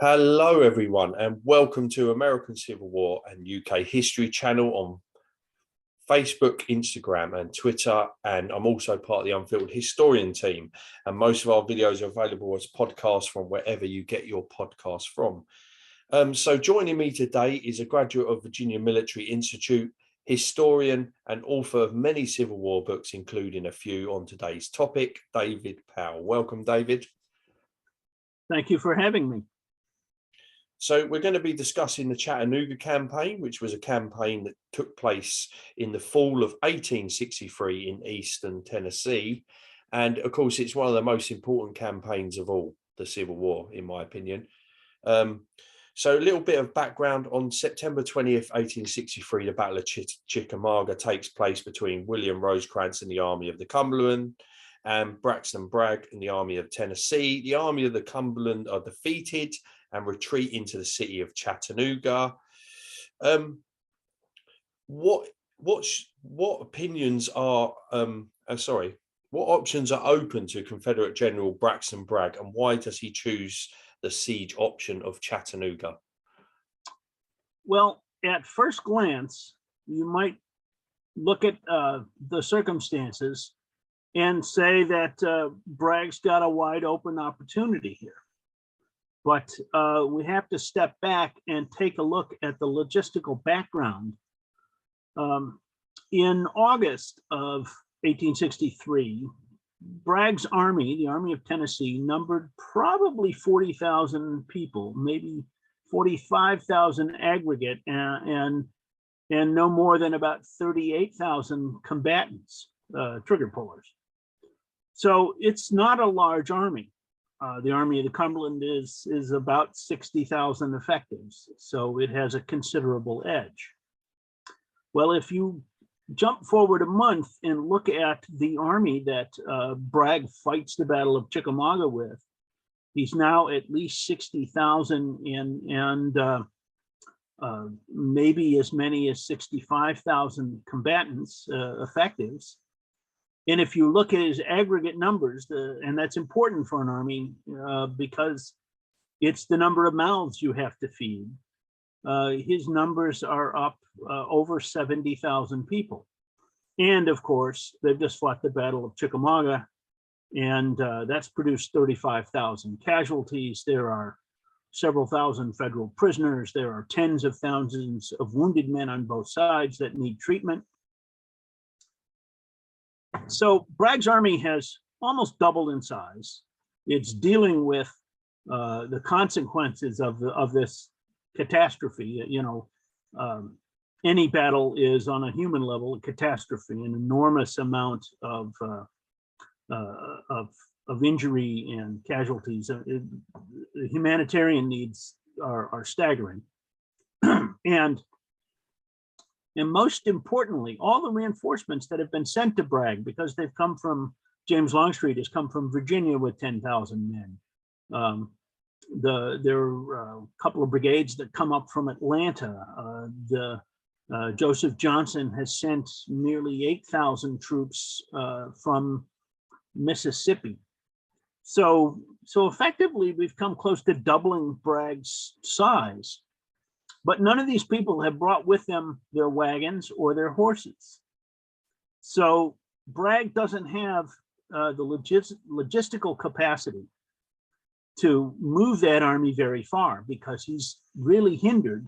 Hello, everyone, and welcome to American Civil War and UK History channel on Facebook, Instagram, and Twitter. And I'm also part of the Unfiltered Historian team. And most of our videos are available as podcasts from wherever you get your podcasts from. So joining me today is a graduate of Virginia Military Institute, historian, and author of many Civil War books, including a few on today's topic, David Powell. Welcome, David. Thank you for having me. So we're going to be discussing the Chattanooga Campaign, which was a campaign that took place in the fall of 1863 in eastern Tennessee. And of course, it's one of the most important campaigns of all, the Civil War, in my opinion. So a little bit of background: on September 20th, 1863, the Battle of Chickamauga takes place between William Rosecrans and the Army of the Cumberland and Braxton Bragg and the Army of Tennessee. The Army of the Cumberland are defeated and retreat into the city of Chattanooga. What opinions are what options are open to Confederate General Braxton Bragg, and why does he choose the siege option of Chattanooga? Well, at first glance, you might look at the circumstances and say that Bragg's got a wide open opportunity here. But we have to step back and take a look at the logistical background. In August of 1863, Bragg's army, the Army of Tennessee, numbered probably 40,000 people, maybe 45,000 aggregate, and no more than about 38,000 combatants, trigger pullers. So it's not a large army. The Army of the Cumberland is about 60,000 effectives, so it has a considerable edge. Well, if you jump forward a month and look at the army that Bragg fights the Battle of Chickamauga with, he's now at least 60,000 and maybe as many as 65,000 combatants, effectives. And if you look at his aggregate numbers, and that's important for an army because it's the number of mouths you have to feed, his numbers are up over 70,000 people. And of course, they've just fought the Battle of Chickamauga, and that's produced 35,000 casualties. There are several thousand federal prisoners. There are tens of thousands of wounded men on both sides that need treatment. So Bragg's army has almost doubled in size. It's dealing with the consequences of this catastrophe. You know, any battle is on a human level a catastrophe, an enormous amount of injury and casualties. The humanitarian needs are staggering, and most importantly, all the reinforcements that have been sent to Bragg, because they've come from, James Longstreet has come from Virginia with 10,000 men. There are a couple of brigades that come up from Atlanta. Joseph Johnson has sent nearly 8,000 troops from Mississippi. So effectively, we've come close to doubling Bragg's size. But none of these people have brought with them their wagons or their horses. So Bragg doesn't have the logistical capacity to move that army very far, because he's really hindered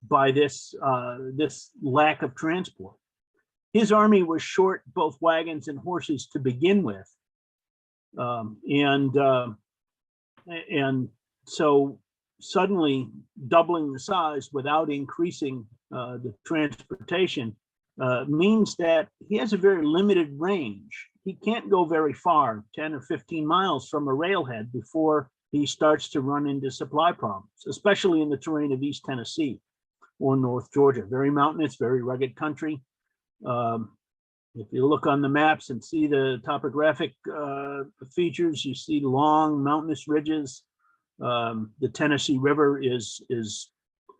by this lack of transport. His army was short both wagons and horses to begin with, and so suddenly doubling the size without increasing the transportation means that he has a very limited range. He can't go very far, 10 or 15 miles from a railhead, before he starts to run into supply problems, especially in the terrain of East Tennessee or North Georgia. Very mountainous, very rugged country. If you look on the maps and see the topographic features, you see long mountainous ridges. The Tennessee River is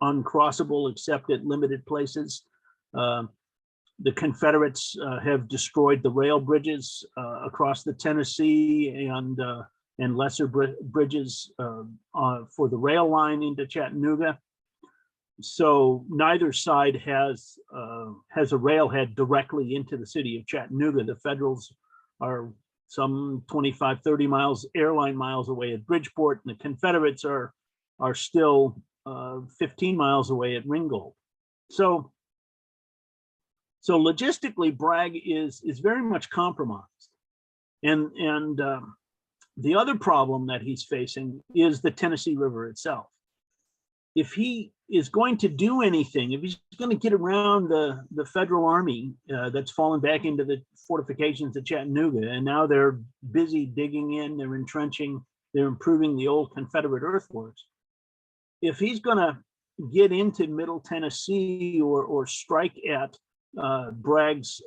uncrossable except at limited places. The Confederates have destroyed the rail bridges across the Tennessee and and lesser bridges for the rail line into Chattanooga. So neither side has a railhead directly into the city of Chattanooga. The Federals are some 25, 30 miles, airline miles away at Bridgeport, and the Confederates are still 15 miles away at Ringgold. So logistically, Bragg is very much compromised. And the other problem that he's facing is the Tennessee River itself. If he is going to do anything, if he's going to get around the Federal Army that's fallen back into the fortifications at Chattanooga, and now they're busy digging in, they're entrenching, they're improving the old Confederate earthworks. If he's going to get into Middle Tennessee or strike at Rosecrans'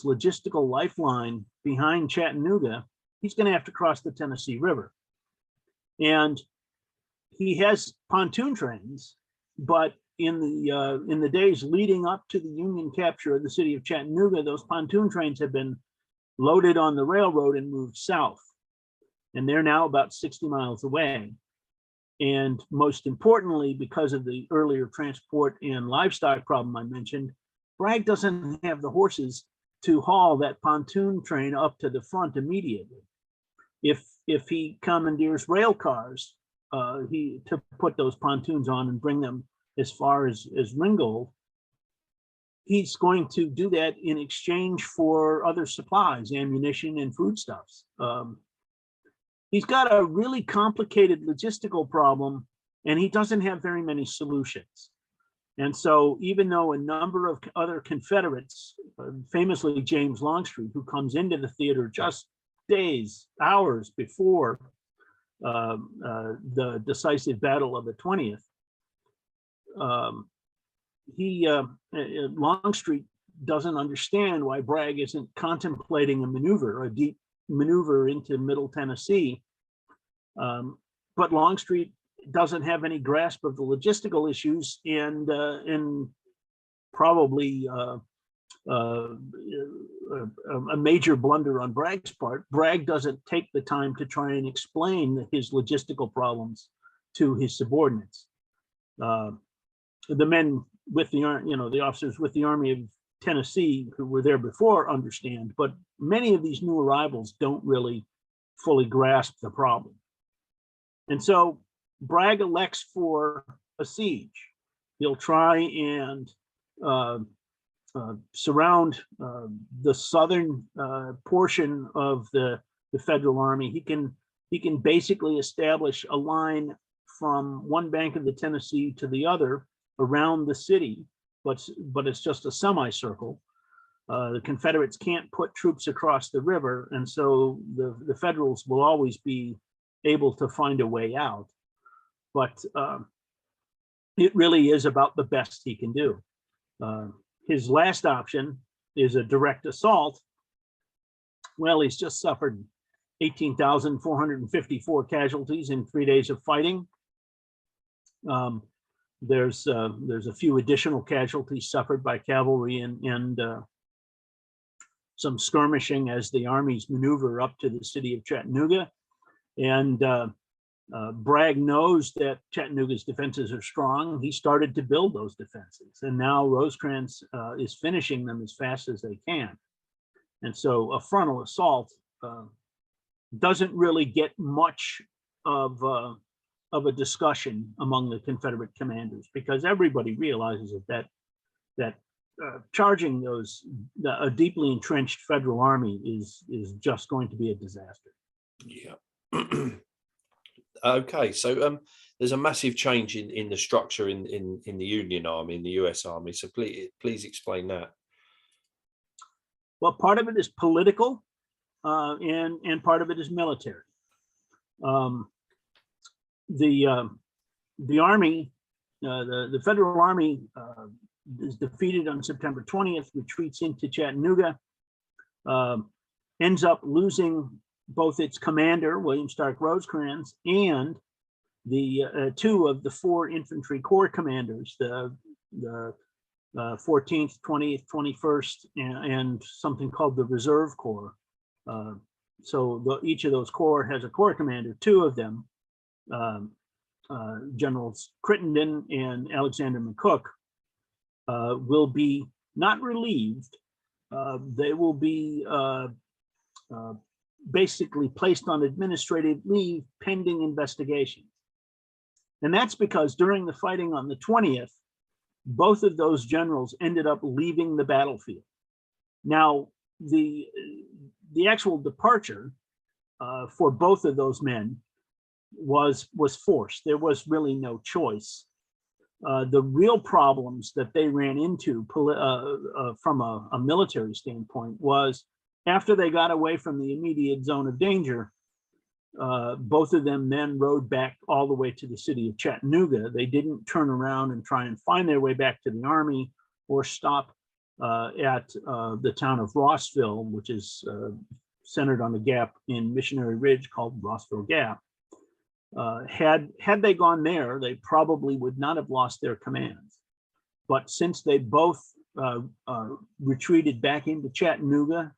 logistical lifeline behind Chattanooga, he's going to have to cross the Tennessee River. And he has pontoon trains, but in the days leading up to the Union capture of the city of Chattanooga, those pontoon trains have been loaded on the railroad and moved south. And they're now about 60 miles away. And most importantly, because of the earlier transport and livestock problem I mentioned, Bragg doesn't have the horses to haul that pontoon train up to the front immediately. If he commandeers rail cars to put those pontoons on and bring them as far as Ringgold, he's going to do that in exchange for other supplies, ammunition and foodstuffs. He's got a really complicated logistical problem, and he doesn't have very many solutions. And so even though a number of other Confederates, famously James Longstreet, who comes into the theater just days, hours before the decisive battle of the 20th, Longstreet doesn't understand why Bragg isn't contemplating a deep maneuver into Middle Tennessee. But Longstreet doesn't have any grasp of the logistical issues, and probably a major blunder on Bragg's part. Bragg doesn't take the time to try and explain his logistical problems to his subordinates. The men with the officers with the Army of Tennessee who were there before understand, but many of these new arrivals don't really fully grasp the problem. And so Bragg elects for a siege. He'll try and surround the southern portion of the Federal Army. He can basically establish a line from one bank of the Tennessee to the other around the city, but it's just a semicircle. The Confederates can't put troops across the river, and so the Federals will always be able to find a way out. But it really is about the best he can do. His last option is a direct assault. Well, he's just suffered 18,454 casualties in 3 days of fighting. There's a few additional casualties suffered by cavalry and some skirmishing as the armies maneuver up to the city of Chattanooga. And Bragg knows that Chattanooga's defenses are strong. He started to build those defenses, and now Rosecrans is finishing them as fast as they can. And so a frontal assault doesn't really get much of a discussion among the Confederate commanders, because everybody realizes that charging a deeply entrenched Federal Army is just going to be a disaster. Yeah. Okay, so there's a massive change in the structure in the Union Army, in the US Army. So please explain that. Well, part of it is political, and part of it is military. The Army, the Federal Army, is defeated on September 20th, retreats into Chattanooga, ends up losing both its commander, William Stark Rosecrans, and the two of the four infantry corps commanders, the 14th, 20th, 21st, and something called the Reserve Corps. each of those corps has a corps commander. Two of them, Generals Crittenden and Alexander McCook, will be not relieved. They will be basically placed on administrative leave pending investigation. And that's because during the fighting on the 20th, both of those generals ended up leaving the battlefield. Now, the actual departure for both of those men was forced. There was really no choice. The real problems that they ran into from a military standpoint was after they got away from the immediate zone of danger, both of them then rode back all the way to the city of Chattanooga. They didn't turn around and try and find their way back to the Army or stop at the town of Rossville, which is centered on a gap in Missionary Ridge called Rossville Gap. Had they gone there, they probably would not have lost their commands. But since they both retreated back into Chattanooga,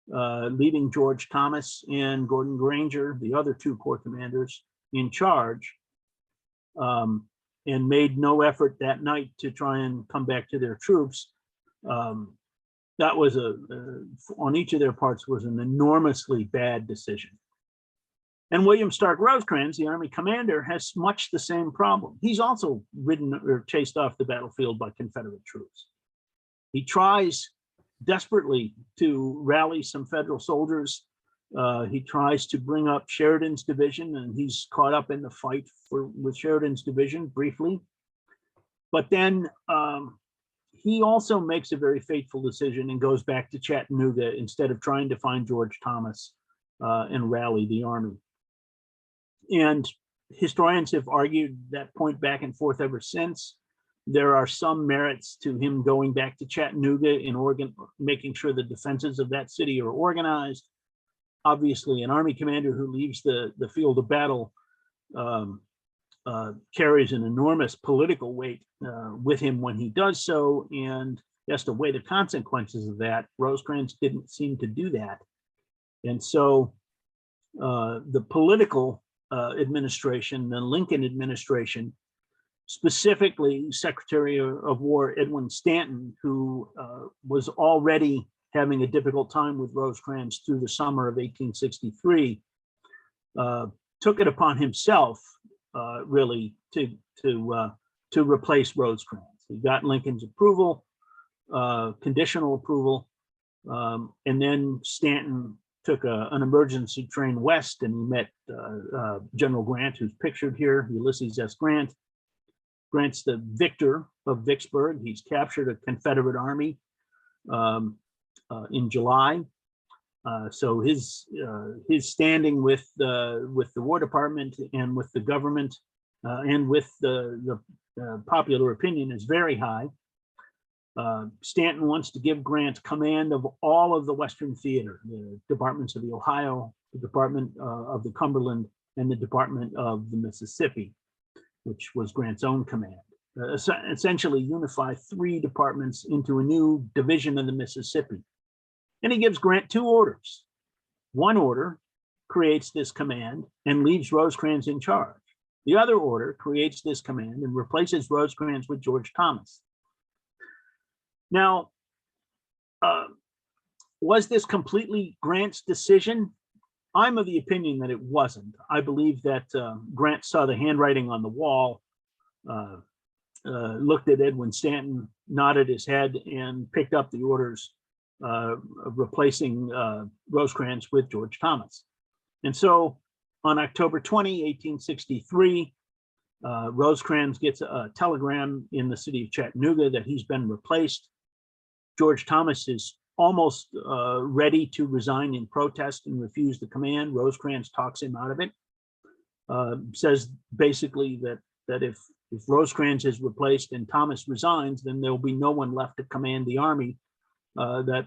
leaving George Thomas and Gordon Granger, the other two corps commanders, in charge, and made no effort that night to try and come back to their troops, that was on each of their parts was an enormously bad decision. And William Stark Rosecrans, the Army commander, has much the same problem. He's also ridden or chased off the battlefield by Confederate troops. He tries desperately to rally some Federal soldiers. He tries to bring up Sheridan's division, and he's caught up in the fight with Sheridan's division briefly. But then he also makes a very fateful decision and goes back to Chattanooga instead of trying to find George Thomas and rally the Army. And historians have argued that point back and forth ever since. There are some merits to him going back to Chattanooga in Oregon, making sure the defenses of that city are organized. Obviously, an Army commander who leaves the field of battle carries an enormous political weight with him when he does so, and he has to weigh the consequences of that. Rosecrans didn't seem to do that. And so the political administration, the Lincoln administration, specifically Secretary of War Edwin Stanton, who was already having a difficult time with Rosecrans through the summer of 1863, took it upon himself really to replace Rosecrans. He got Lincoln's approval, conditional approval, and then Stanton took an emergency train west, and he met General Grant, who's pictured here, Ulysses S. Grant. Grant's the victor of Vicksburg. He's captured a Confederate army in July. So his standing with the War Department and with the government and with the popular opinion is very high. Stanton wants to give Grant command of all of the Western Theater, the departments of the Ohio, the Department of the Cumberland, and the Department of the Mississippi, which was Grant's own command. Essentially unify three departments into a new division of the Mississippi. And he gives Grant two orders. One order creates this command and leaves Rosecrans in charge. The other order creates this command and replaces Rosecrans with George Thomas. Now, was this completely Grant's decision? I'm of the opinion that it wasn't. I believe that Grant saw the handwriting on the wall, looked at Edwin Stanton, nodded his head, and picked up the orders replacing Rosecrans with George Thomas. And so on October 20, 1863, Rosecrans gets a telegram in the city of Chattanooga that he's been replaced. George Thomas is almost ready to resign in protest and refuse the command. Rosecrans talks him out of it, says basically that if Rosecrans is replaced and Thomas resigns, then there will be no one left to command the army, that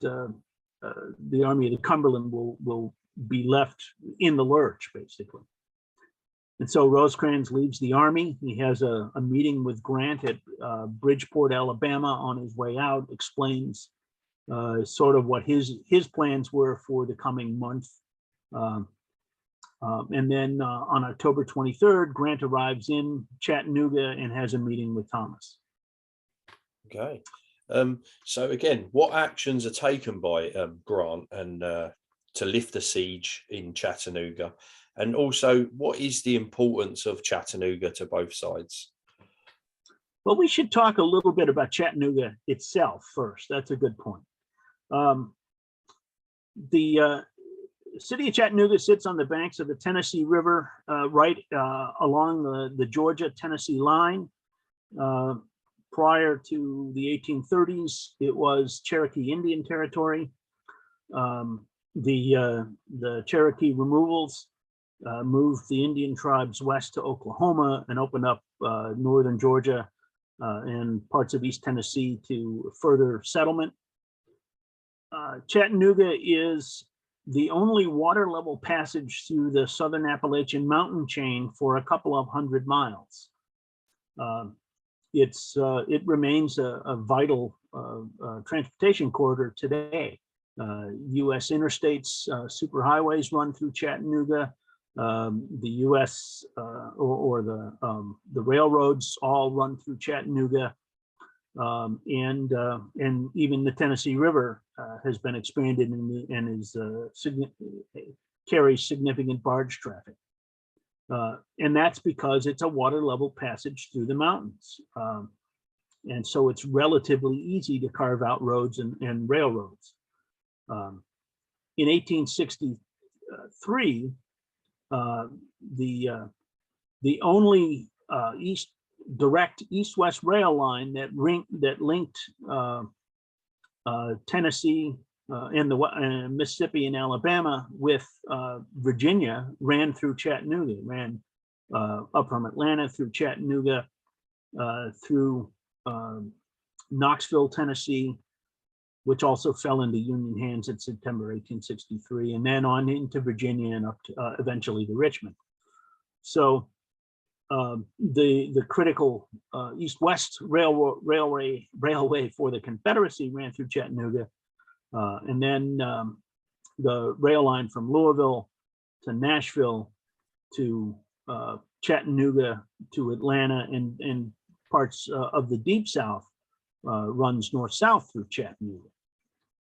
the Army of the Cumberland will be left in the lurch, basically. And so Rosecrans leaves the army. He has a meeting with Grant at Bridgeport, Alabama on his way out, explains sort of what his plans were for the coming month And then on October 23rd, Grant arrives in Chattanooga and has a meeting with Thomas. Okay. So again, what actions are taken by Grant and to lift the siege in Chattanooga? And also, what is the importance of Chattanooga to both sides? Well, we should talk a little bit about Chattanooga itself first. That's a good point. The city of Chattanooga sits on the banks of the Tennessee River, right along the Georgia-Tennessee line. Prior to the 1830s, it was Cherokee Indian Territory. The Cherokee removals moved the Indian tribes west to Oklahoma and opened up northern Georgia and parts of East Tennessee to further settlement. Chattanooga is the only water level passage through the Southern Appalachian mountain chain for a couple of 100 miles. It remains a vital transportation corridor today. U.S. interstates, superhighways run through Chattanooga. The U.S. or the railroads all run through Chattanooga, and even the Tennessee River has been expanded and is carries significant barge traffic. And that's because it's a water level passage through the mountains. And so it's relatively easy to carve out roads and railroads. In 1863, the only direct east-west rail line that linked Tennessee and Mississippi and Alabama with Virginia ran through Chattanooga, ran up from Atlanta through Chattanooga, through Knoxville, Tennessee, which also fell into Union hands in September 1863, and then on into Virginia and up to, eventually to Richmond. So the critical east-west railway for the Confederacy ran through Chattanooga, and then the rail line from Louisville to Nashville to Chattanooga to Atlanta and parts of the Deep South runs north-south through Chattanooga.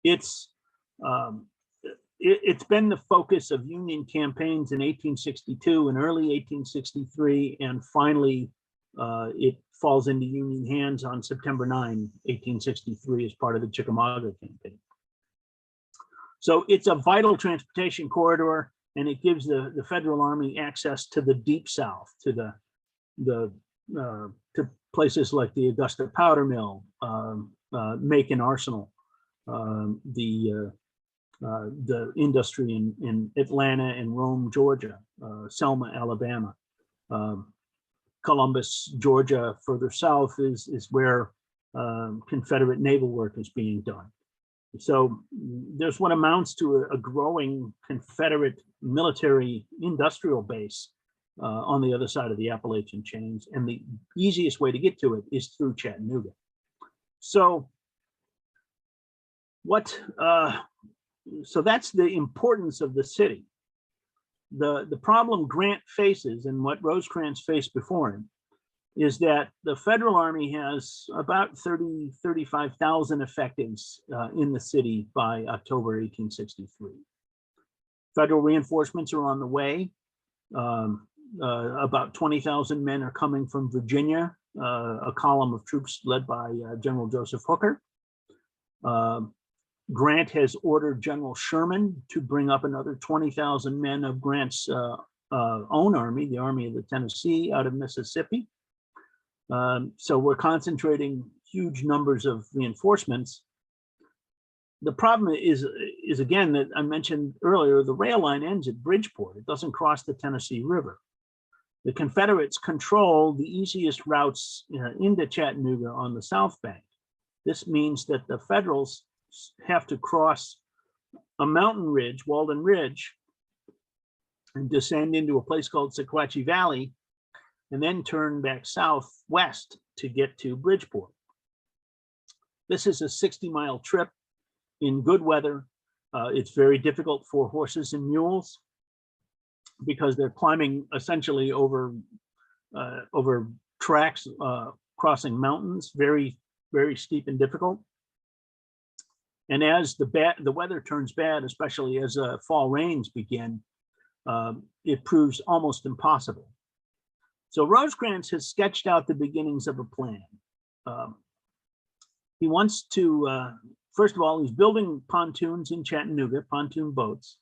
It's been the focus of Union campaigns in 1862 and early 1863, and finally it falls into Union hands on September 9, 1863, as part of the Chickamauga campaign. So it's a vital transportation corridor, and it gives the Federal Army access to the Deep South, to to places like the Augusta Powder Mill, Macon Arsenal, the industry in Atlanta and Rome, Georgia, Selma, Alabama, Columbus, Georgia. Further south is where Confederate naval work is being done. So there's what amounts to a growing Confederate military industrial base on the other side of the Appalachian chains, and the easiest way to get to it is through Chattanooga. So so that's the importance of the city. The problem Grant faces, and what Rosecrans faced before him, is that the Federal Army has about 35,000 effectives in the city by October 1863. Federal reinforcements are on the way. About 20,000 men are coming from Virginia, a column of troops led by General Joseph Hooker. Grant has ordered General Sherman to bring up another 20,000 men of Grant's own army, the Army of the Tennessee, out of Mississippi. So we're concentrating huge numbers of reinforcements. The problem is again, that I mentioned earlier, the rail line ends at Bridgeport. It doesn't cross the Tennessee River. The Confederates control the easiest routes into Chattanooga on the south bank. This means that the Federals have to cross a mountain ridge, Walden Ridge, and descend into a place called Sequatchie Valley, and then turn back southwest to get to Bridgeport. This is a 60-mile trip in good weather. It's very difficult for horses and mules. because they're climbing essentially over tracks, crossing mountains, very, very steep and difficult. And as the weather turns bad, especially as fall rains begin, it proves almost impossible. So Rosecrans has sketched out the beginnings of a plan. He wants to, first of all, he's building pontoons in Chattanooga, pontoon boats.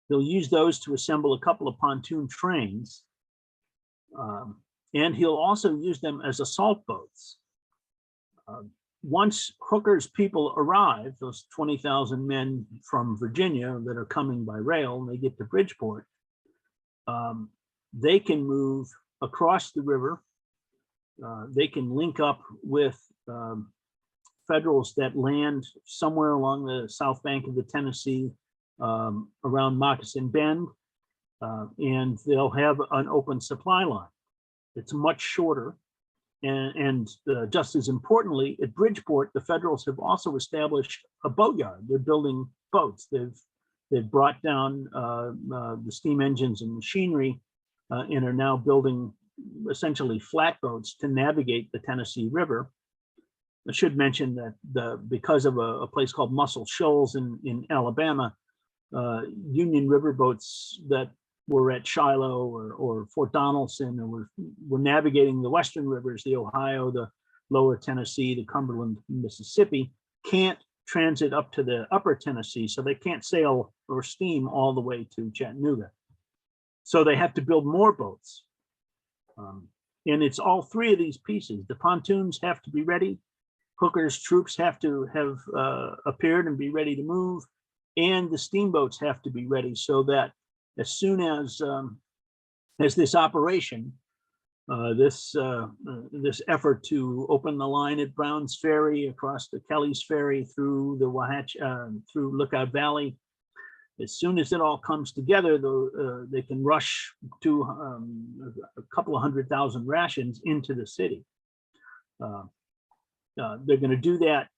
He'll use those to assemble a couple of pontoon trains. And he'll also use them as assault boats. Once Hooker's people arrive, those 20,000 men from Virginia that are coming by rail, and they get to Bridgeport, they can move across the river. They can link up with Federals that land somewhere along the south bank of the Tennessee, around Moccasin Bend, and they'll have an open supply line. It's much shorter. And just as importantly, at Bridgeport, the Federals have also established a boatyard. They're building boats. They've brought down the steam engines and machinery, and are now building essentially flatboats to navigate the Tennessee River. I should mention that because of a place called Muscle Shoals in Alabama, Union riverboats that were at Shiloh or Fort Donelson, or were navigating the western rivers, the Ohio, the lower Tennessee, the Cumberland, Mississippi, can't transit up to the upper Tennessee, so they can't sail or steam all the way to Chattanooga. So they have to build more boats. And it's all three of these pieces. The pontoons have to be ready. Hooker's troops have to have appeared and be ready to move. And the steamboats have to be ready, so that as soon as this operation, this effort to open the line at Brown's Ferry, across the Kelly's Ferry, through the Wahhatch, through Lookout Valley, as soon as it all comes together, they can rush to a couple of 100,000 rations into the city. They're going to do that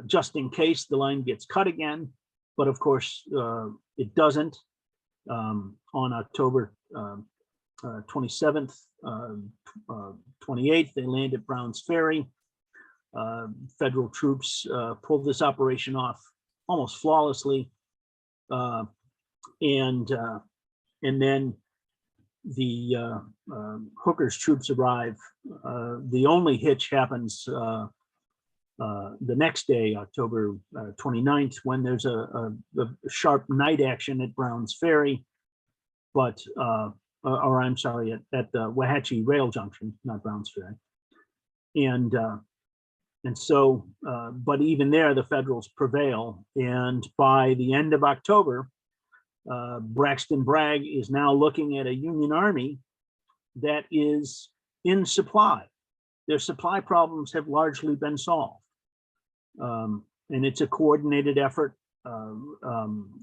just in case the line gets cut again, but of course it doesn't. On October 27th, 28th, they land at Brown's Ferry. Federal troops pulled this operation off almost flawlessly, and then the Hooker's troops arrive. The only hitch happens the next day, October 29th, when there's a sharp night action at Brown's Ferry, but or I'm sorry, at the Wahhatchee Rail Junction, not Brown's Ferry, and so, but even there, the Federals prevail, and by the end of October, Braxton Bragg is now looking at a Union Army that is in supply. Their supply problems have largely been solved. And it's a coordinated effort.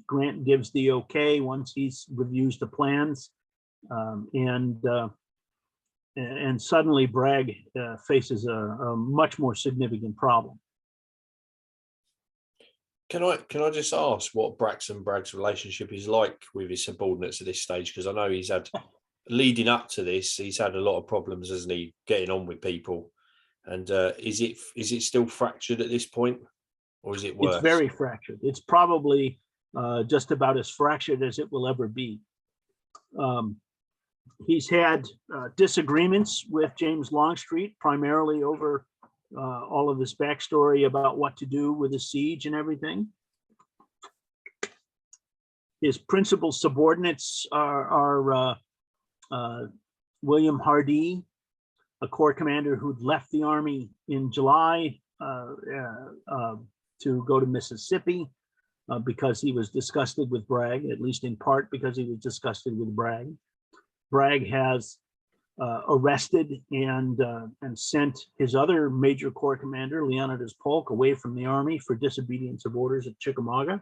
Grant gives the okay once he's reviews the plans, and suddenly Bragg faces a much more significant problem. Can I just ask what Braxton Bragg's relationship is like with his subordinates at this stage? Because I know he's had, leading up to this, he's had a lot of problems, hasn't he, getting on with people? And is it still fractured at this point, or is it worse? It's very fractured. It's probably just about as fractured as it will ever be. He's had disagreements with James Longstreet, primarily over all of this backstory about what to do with the siege and everything. His principal subordinates are William Hardee, a corps commander who'd left the Army in July to go to Mississippi because he was disgusted with Bragg, at least in part because he was disgusted with Bragg. Bragg has arrested and sent his other major corps commander, Leonidas Polk, away from the Army for disobedience of orders at Chickamauga.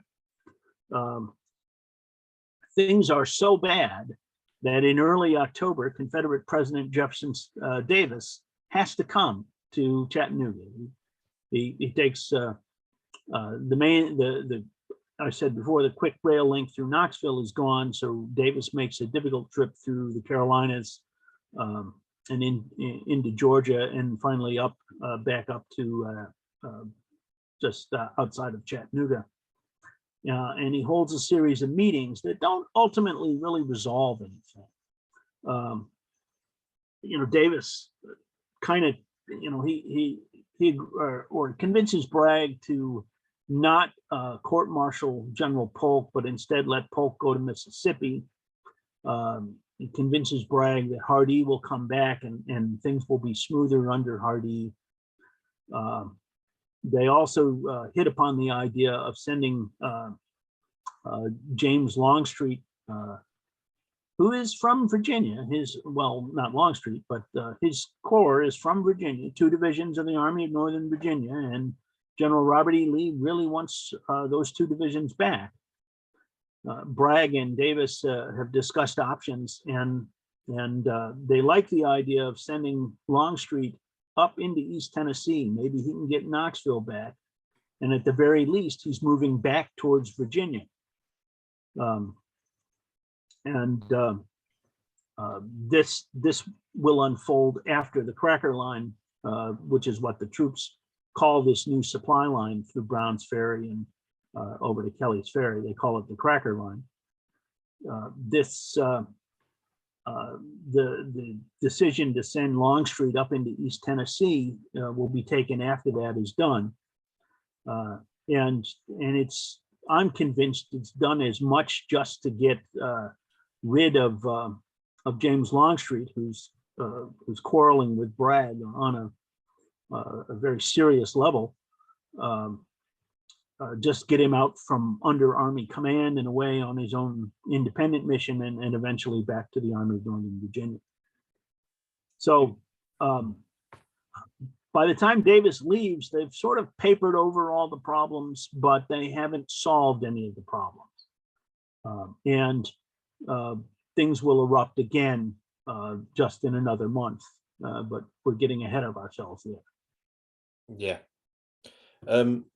Things are so bad that in early October, Confederate President Jefferson Davis has to come to Chattanooga. He takes the I said before, the quick rail link through Knoxville is gone, so Davis makes a difficult trip through the Carolinas and into Georgia, and finally back up to just outside of Chattanooga. And he holds a series of meetings that don't ultimately really resolve anything. Davis kind of, he convinces Bragg to not court-martial General Polk, but instead let Polk go to Mississippi. He convinces Bragg that Hardee will come back and things will be smoother under Hardee. They also hit upon the idea of sending James Longstreet, who is from Virginia. Not Longstreet, but his corps is from Virginia, 2 divisions of the Army of Northern Virginia, and General Robert E. Lee really wants those 2 divisions back. Bragg and Davis have discussed options, and they like the idea of sending Longstreet up into East Tennessee. Maybe he can get Knoxville back, and at the very least, he's moving back towards Virginia. This will unfold after the Cracker Line, which is what the troops call this new supply line through Brown's Ferry and over to Kelly's Ferry. They call it the Cracker Line. The decision to send Longstreet up into East Tennessee will be taken after that is done, and I'm convinced it's done as much just to get rid of James Longstreet, who's quarreling with Bragg on a very serious level. Just get him out from under Army command and away on his own independent mission, and eventually back to the Army of Northern Virginia. So by the time Davis leaves, they've sort of papered over all the problems, but they haven't solved any of the problems. And things will erupt again just in another month, but we're getting ahead of ourselves there. Yeah.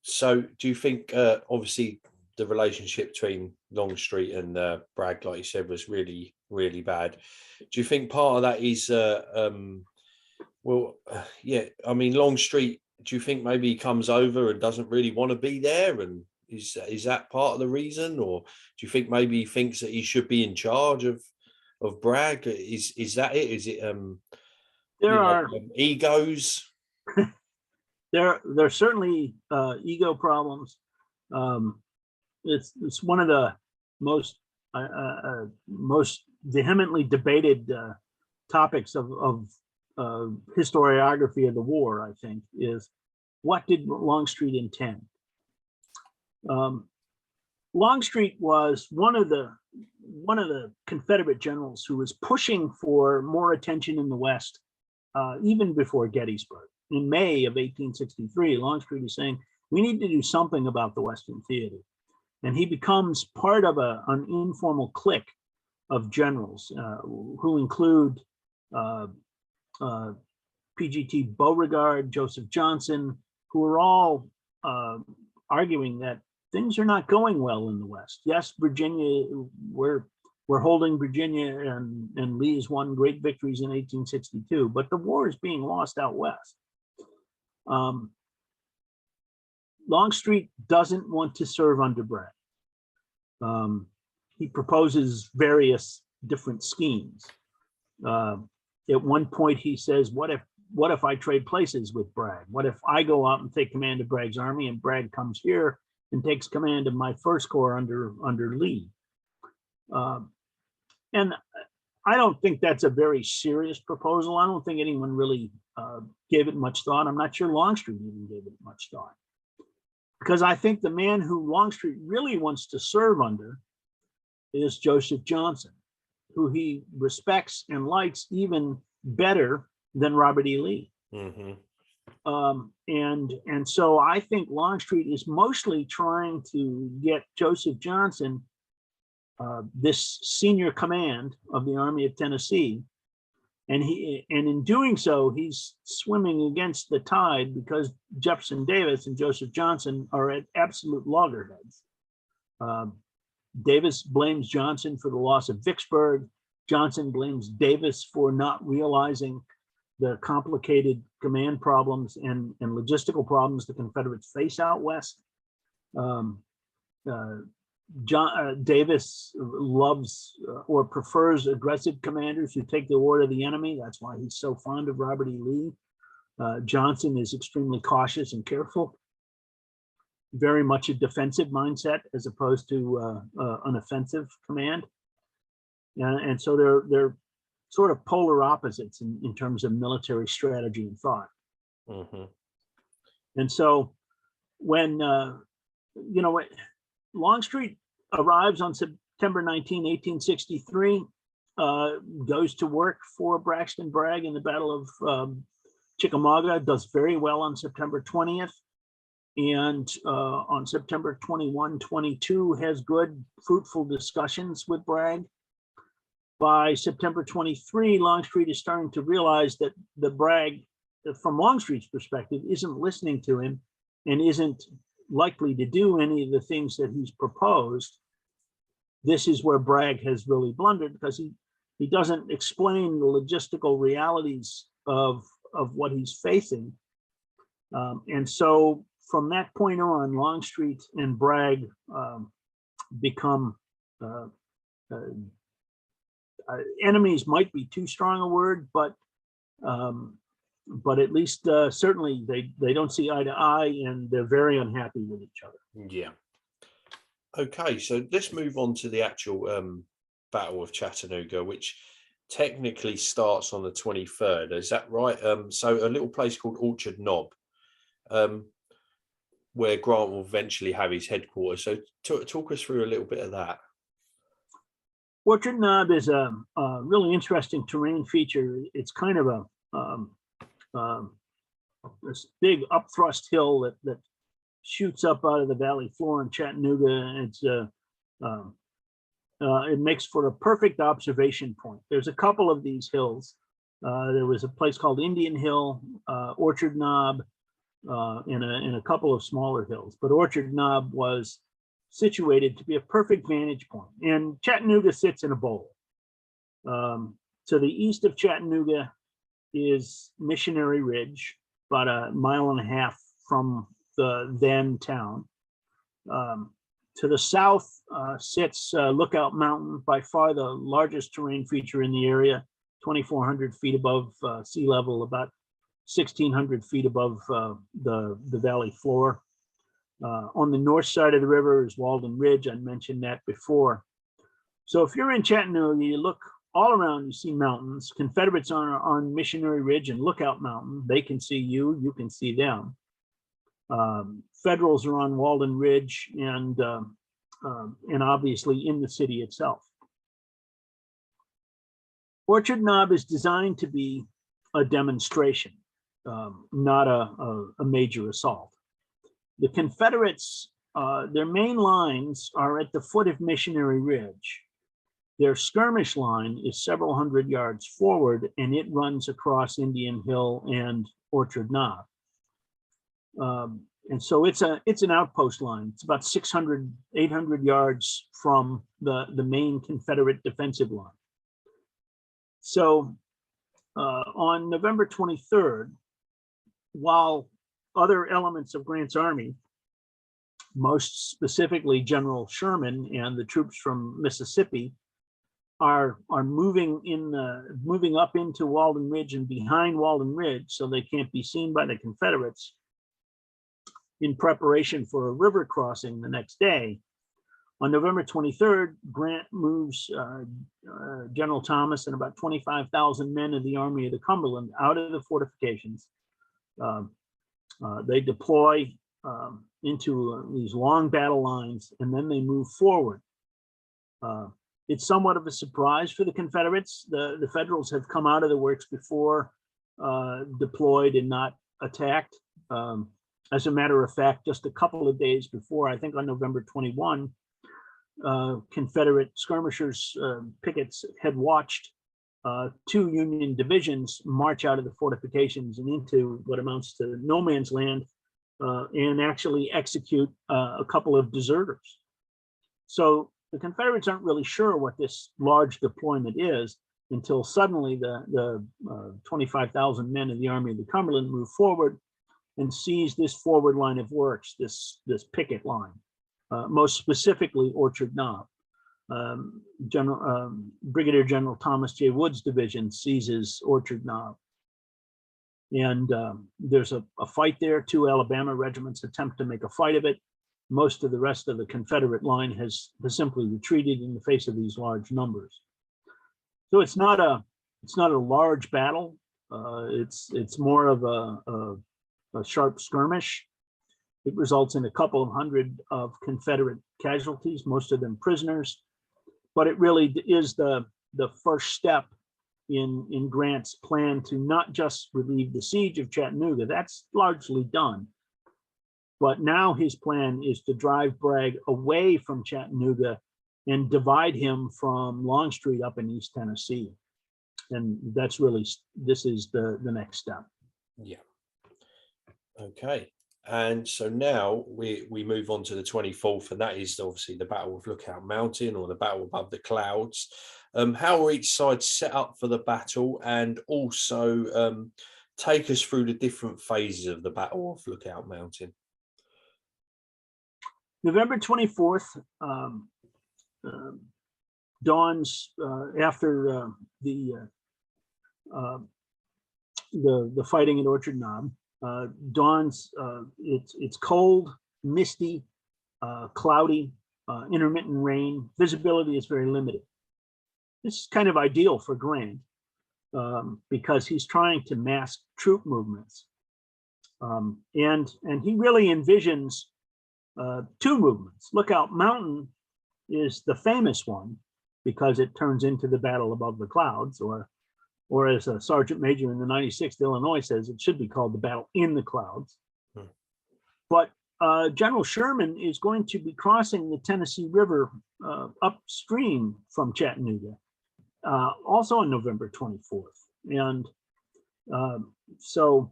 So do you think, obviously, the relationship between Longstreet and Bragg, like you said, was really, really bad? Do you think part of that is, Longstreet, do you think maybe he comes over and doesn't really want to be there? And is that part of the reason? Or do you think maybe he thinks that he should be in charge of Bragg? Is that it? Is it egos? There's certainly ego problems. It's one of the most vehemently debated topics of historiography of the war, I think, is what did Longstreet intend? Longstreet was one of the Confederate generals who was pushing for more attention in the West, even before Gettysburg. In May of 1863, Longstreet is saying, we need to do something about the Western theater. And he becomes part of an informal clique of generals who include PGT Beauregard, Joseph Johnson, who are all arguing that things are not going well in the West. Yes, Virginia, we're holding Virginia, and Lee has won great victories in 1862, but the war is being lost out West. Longstreet doesn't want to serve under Bragg. He proposes various different schemes. At one point, he says, "What if I trade places with Bragg? What if I go out and take command of Bragg's army, and Bragg comes here and takes command of my First Corps under Lee?" And I don't think that's a very serious proposal. I don't think anyone really gave it much thought. I'm not sure Longstreet even gave it much thought, because I think the man who Longstreet really wants to serve under is Joseph Johnson, who he respects and likes even better than Robert E. Lee. Mm-hmm. And so I think Longstreet is mostly trying to get Joseph Johnson this senior command of the Army of Tennessee, and in doing so, he's swimming against the tide, because Jefferson Davis and Joseph Johnson are at absolute loggerheads. Davis blames Johnson for the loss of Vicksburg. Johnson blames Davis for not realizing the complicated command problems and logistical problems the Confederates face out west. Davis loves or prefers aggressive commanders who take the order of the enemy. That's why he's so fond of Robert E. Lee. Johnson is extremely cautious and careful, very much a defensive mindset as opposed to an offensive command. And so they're sort of polar opposites in terms of military strategy and thought. Mm-hmm. And so when, Longstreet arrives on September 19, 1863, goes to work for Braxton Bragg in the Battle of Chickamauga, does very well on September 20th. And on September 21, 22, has good, fruitful discussions with Bragg. By September 23, Longstreet is starting to realize that the Bragg, from Longstreet's perspective, isn't listening to him and isn't likely to do any of the things that he's proposed. This is where Bragg has really blundered, because he doesn't explain the logistical realities of what he's facing. And so from that point on, Longstreet and Bragg become enemies. Might be too strong a word, but at least certainly they don't see eye to eye, and they're very unhappy with each other. Yeah. Okay, so let's move on to the actual Battle of Chattanooga, which technically starts on the 23rd. Is that right? So a little place called Orchard Knob, where Grant will eventually have his headquarters. So talk us through a little bit of that. Orchard Knob is a really interesting terrain feature. It's kind of this big upthrust hill that shoots up out of the valley floor in Chattanooga. It makes for a perfect observation point. There's a couple of these hills. There was a place called Indian Hill, Orchard Knob, and a couple of smaller hills. But Orchard Knob was situated to be a perfect vantage point. And Chattanooga sits in a bowl. To the east of Chattanooga is Missionary Ridge, about a mile and a half from the then town. To the south sits Lookout Mountain, by far the largest terrain feature in the area, 2,400 feet above sea level, about 1,600 feet above the valley floor. On the north side of the river is Walden Ridge. I mentioned that before. So if you're in Chattanooga, you look all around, you see mountains. Confederates on Missionary Ridge and Lookout Mountain. They can see you, you can see them. Federals are on Walden Ridge and obviously in the city itself. Orchard Knob is designed to be a demonstration, not a major assault. The Confederates, their main lines are at the foot of Missionary Ridge. Their skirmish line is several hundred yards forward, and it runs across Indian Hill and Orchard Knob. And so it's an outpost line. It's about 600, 800 yards from the main Confederate defensive line. So on November 23rd, while other elements of Grant's army, most specifically General Sherman and the troops from Mississippi, are moving up into Walden Ridge and behind Walden Ridge, so they can't be seen by the Confederates, in preparation for a river crossing the next day. On November 23rd, Grant moves General Thomas and about 25,000 men of the Army of the Cumberland out of the fortifications. They deploy into these long battle lines, and then they move forward. It's somewhat of a surprise for the Confederates. The Federals have come out of the works before, deployed and not attacked. As a matter of fact, just a couple of days before, I think on November 21, Confederate skirmishers, pickets, had watched two Union divisions march out of the fortifications and into what amounts to no man's land, and actually execute a couple of deserters. So the Confederates aren't really sure what this large deployment is until suddenly the 25,000 men of the Army of the Cumberland move forward and seize this forward line of works, this picket line, most specifically Orchard Knob. Brigadier General Thomas J. Wood's division seizes Orchard Knob. And there's a fight there. 2 Alabama regiments attempt to make a fight of it. Most of the rest of the Confederate line has simply retreated in the face of these large numbers. So it's not a large battle. It's more of a sharp skirmish. It results in a couple of hundred of Confederate casualties, most of them prisoners. But it really is the first step in Grant's plan to not just relieve the siege of Chattanooga. That's largely done. But now his plan is to drive Bragg away from Chattanooga and divide him from Longstreet up in East Tennessee. And that's really, this is the next step. Yeah. Okay. And so now we move on to the 24th, and that is obviously the Battle of Lookout Mountain, or the Battle Above the Clouds. How are each side set up for the battle, and also take us through the different phases of the Battle of Lookout Mountain? November 24th dawns after the fighting at Orchard Knob. Dawns. It's cold, misty, cloudy, intermittent rain. Visibility is very limited. This is kind of ideal for Grant because he's trying to mask troop movements, and he really envisions 2 movements. Lookout Mountain is the famous one because it turns into the Battle Above the Clouds, or as a sergeant major in the 96th Illinois says, it should be called the Battle in the Clouds. But General Sherman is going to be crossing the Tennessee River upstream from Chattanooga, also on November 24th. And so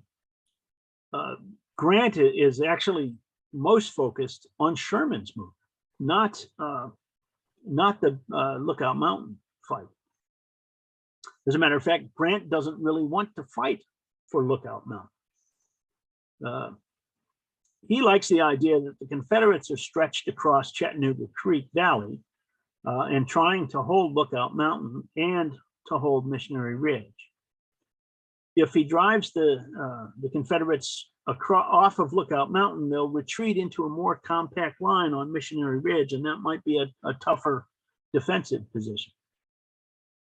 Grant is actually most focused on Sherman's move, not the Lookout Mountain fight. As a matter of fact, Grant doesn't really want to fight for Lookout Mountain. He likes the idea that the Confederates are stretched across Chattanooga Creek Valley and trying to hold Lookout Mountain and to hold Missionary Ridge. If he drives the Confederates off of Lookout Mountain, they'll retreat into a more compact line on Missionary Ridge, and that might be a tougher defensive position.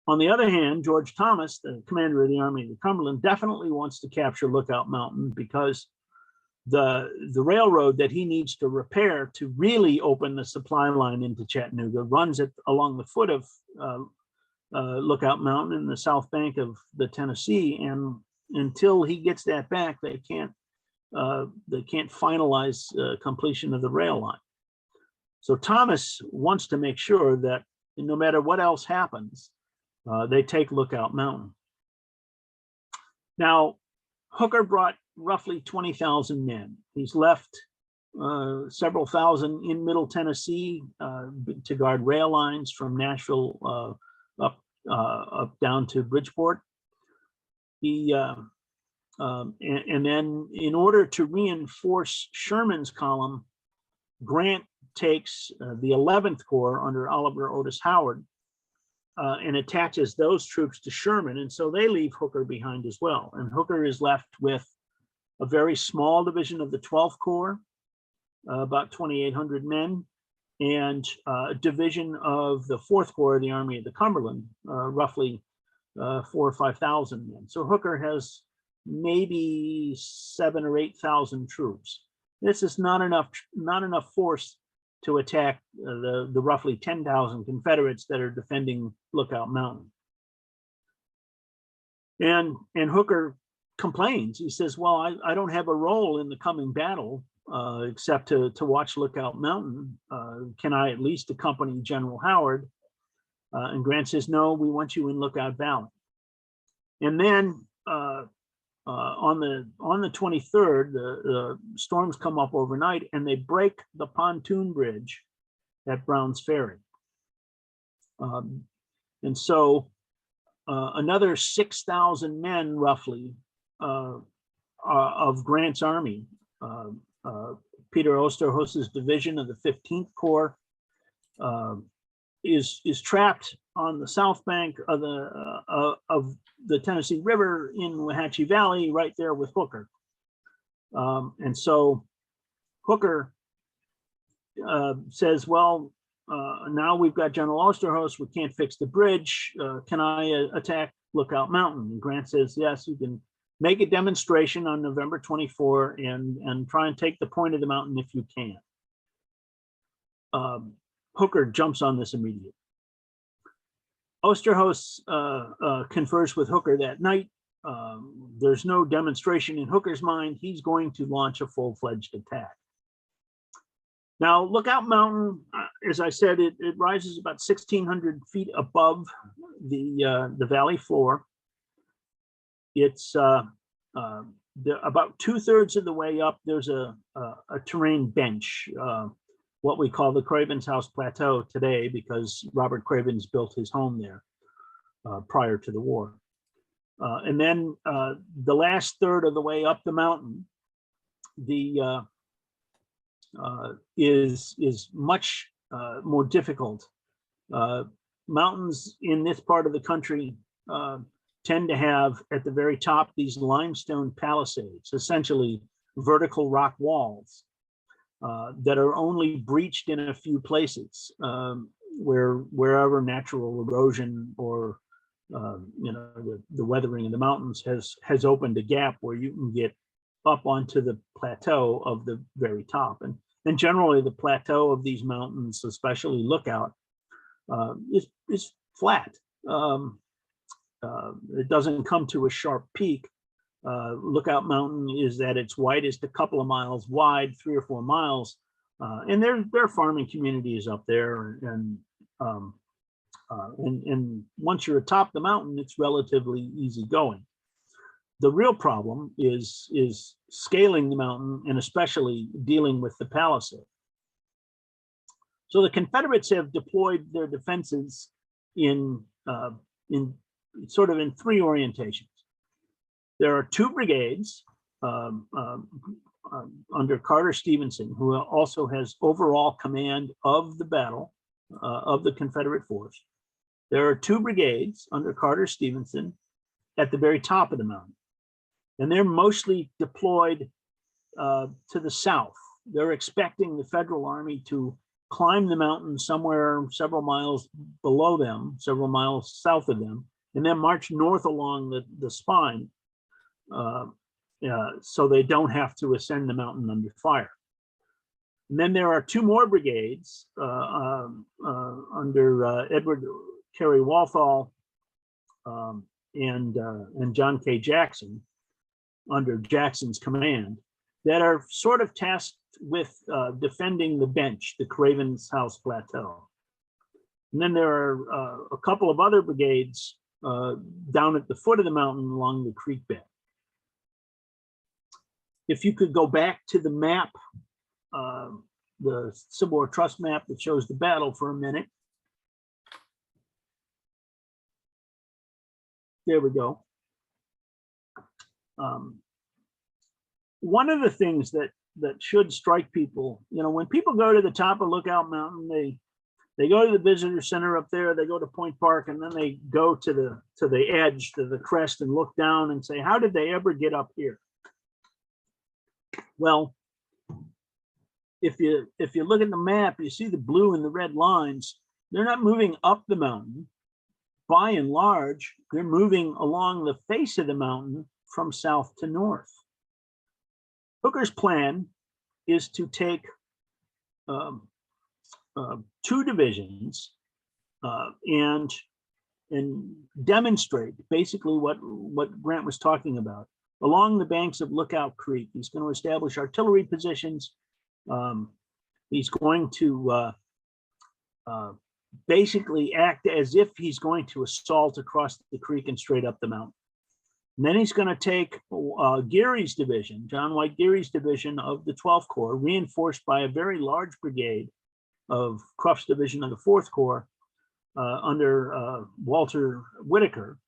On the other hand, George Thomas, the commander of the Army of the Cumberland, definitely wants to capture Lookout Mountain because the railroad that he needs to repair to really open the supply line into Chattanooga runs it along the foot of Lookout Mountain in the south bank of the Tennessee, and until he gets that back, they can't finalize completion of the rail line. So Thomas wants to make sure that no matter what else happens, they take Lookout Mountain. Now, Hooker brought roughly 20,000 men. He's left several thousand in Middle Tennessee to guard rail lines from Nashville up down to Bridgeport. And then in order to reinforce Sherman's column, Grant takes the 11th Corps under Oliver Otis Howard and attaches those troops to Sherman. And so they leave Hooker behind as well. And Hooker is left with a very small division of the 12th Corps, about 2,800 men, and a division of the 4th Corps of the Army of the Cumberland, roughly 4,000 or 5,000 men. So Hooker has maybe 7,000 or 8,000 troops. This is not enough force to attack the roughly 10,000 Confederates that are defending Lookout Mountain. And Hooker complains. He says, well, I don't have a role in the coming battle except to watch Lookout Mountain. Can I at least accompany General Howard? And Grant says, no, we want you in Lookout Valley. And then on the 23rd, the storms come up overnight and they break the pontoon bridge at Brown's Ferry. And so another 6,000 men, roughly, of Grant's army, Peter Osterhaus's division of the 15th Corps, is trapped on the south bank of the Tennessee River in Wenatchee Valley, right there with Hooker. And so Hooker says, well, now we've got General Osterhaus, we can't fix the bridge. Can I attack Lookout Mountain? And Grant says, yes, you can make a demonstration on November 24 and try and take the point of the mountain if you can. Hooker jumps on this immediately. Osterhaus confers with Hooker that night. There's no demonstration in Hooker's mind. He's going to launch a full-fledged attack. Now, Lookout Mountain, as I said, it rises about 1,600 feet above the valley floor. It's about 2/3 of the way up. There's a terrain bench, what we call the Craven's House Plateau today, because Robert Cravens built his home there prior to the war. And then the last third of the way up the mountain, is much more difficult. Mountains in this part of the country tend to have at the very top these limestone palisades, essentially vertical rock walls that are only breached in a few places wherever natural erosion or the weathering of the mountains has opened a gap where you can get up onto the plateau of the very top. And generally the plateau of these mountains, especially Lookout, is flat. It doesn't come to a sharp peak. Lookout Mountain is at its widest a couple of miles wide, 3 or 4 miles. And there are farming communities up there. And once you're atop the mountain, it's relatively easy going. The real problem is scaling the mountain and especially dealing with the palisade. So the Confederates have deployed their defenses in sort of in 3 orientations. There are 2 brigades under Carter Stevenson, who also has overall command of the battle of the Confederate force. There are 2 brigades under Carter Stevenson at the very top of the mountain. And they're mostly deployed to the south. They're expecting the Federal Army to climb the mountain somewhere several miles below them, several miles south of them, and then march north along the spine so they don't have to ascend the mountain under fire. And then there are 2 more brigades under Edward Carey Walthall and John K. Jackson, under Jackson's command, that are sort of tasked with defending the bench, the Craven's House Plateau. And then there are a couple of other brigades down at the foot of the mountain along the creek bed. If you could go back to the map, the Civil War Trust map that shows the battle for a minute. There we go. One of the things that should strike people, when people go to the top of Lookout Mountain, they go to the visitor center up there, they go to Point Park, and then they go to the edge, to the crest, and look down and say, how did they ever get up here? Well, if you look at the map, you see the blue and the red lines. They're not moving up the mountain. By and large, they're moving along the face of the mountain from south to north. Hooker's plan is to take 2 divisions and demonstrate basically what Grant was talking about. Along the banks of Lookout Creek, he's going to establish artillery positions. He's going to basically act as if he's going to assault across the creek and straight up the mountain. And then he's going to take Geary's division, John White Geary's division of the 12th Corps, reinforced by a very large brigade of Cruft's division of the 4th Corps under Walter Whitaker,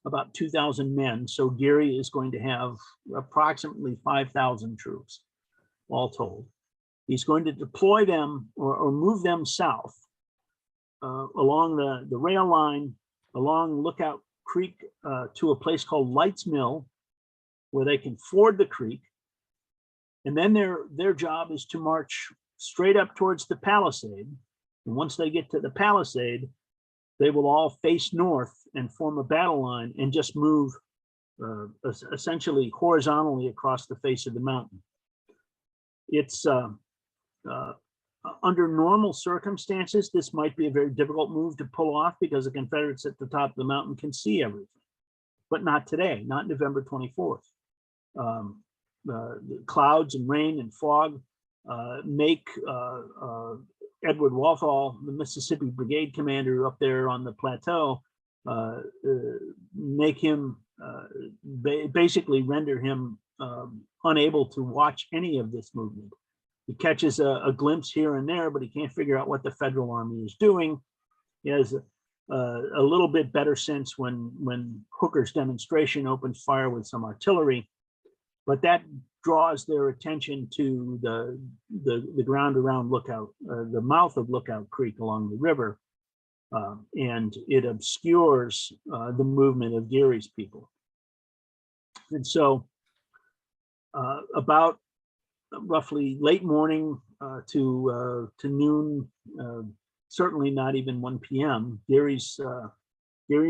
about 2,000 men. So Geary is going to have approximately 5,000 troops, all told. He's going to deploy them or move them south along the rail line, along Lookout Creek to a place called Lights Mill, where they can ford the creek. And then their job is to march straight up towards the palisade. And once they get to the palisade, they will all face north and form a battle line and just move essentially horizontally across the face of the mountain. It's under normal circumstances, this might be a very difficult move to pull off because the Confederates at the top of the mountain can see everything, but not today, not November 24th. The clouds and rain and fog make Edward Walthall, the Mississippi Brigade commander up there on the plateau, make him basically render him unable to watch any of this movement. He catches a glimpse here and there, but he can't figure out what the Federal Army is doing. He has a little bit better sense when Hooker's demonstration opens fire with some artillery, but that draws their attention to the ground around Lookout, the mouth of Lookout Creek along the river, and it obscures the movement of Geary's people. And so about roughly late morning to noon, certainly not even 1 p.m., Geary's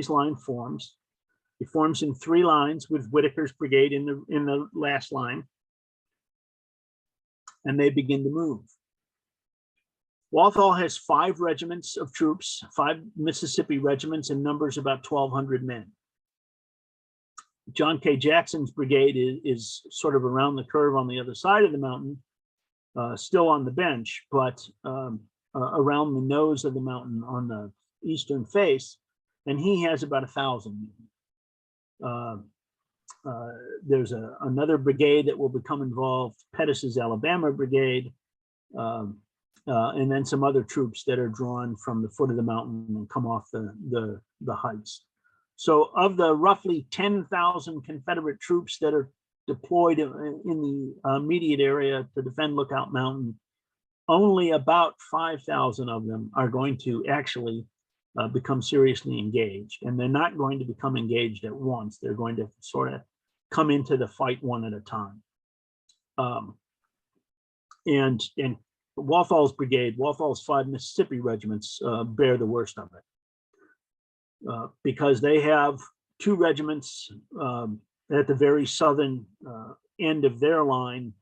line forms. It forms in 3 lines with Whitaker's brigade in the last line, and they begin to move. Walthall has 5 regiments of troops, 5 Mississippi regiments, and numbers about 1,200 men. John K. Jackson's brigade is sort of around the curve on the other side of the mountain, still on the bench, but around the nose of the mountain on the eastern face, and he has about 1,000 men. There's another brigade that will become involved, Pettus's Alabama Brigade, and then some other troops that are drawn from the foot of the mountain and come off the heights. So of the roughly 10,000 Confederate troops that are deployed in the immediate area to defend Lookout Mountain, only about 5,000 of them are going to actually become seriously engaged. And they're not going to become engaged at once. They're going to sort of come into the fight one at a time. And Walthall's brigade, Walthall's 5 Mississippi regiments bear the worst of it. Because they have 2 regiments at the very southern end of their line,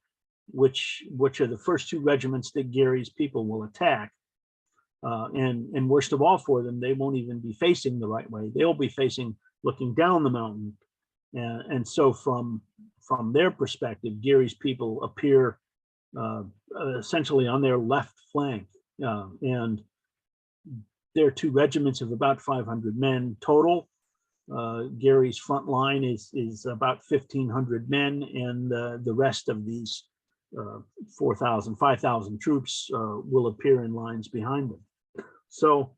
which are the first 2 regiments that Geary's people will attack. And worst of all for them, they won't even be facing the right way. They'll be facing looking down the mountain. And so from their perspective, Geary's people appear essentially on their left flank. And their 2 regiments of about 500 men total. Geary's front line is about 1,500 men, and the rest of these 4,000, 5,000 troops will appear in lines behind them. So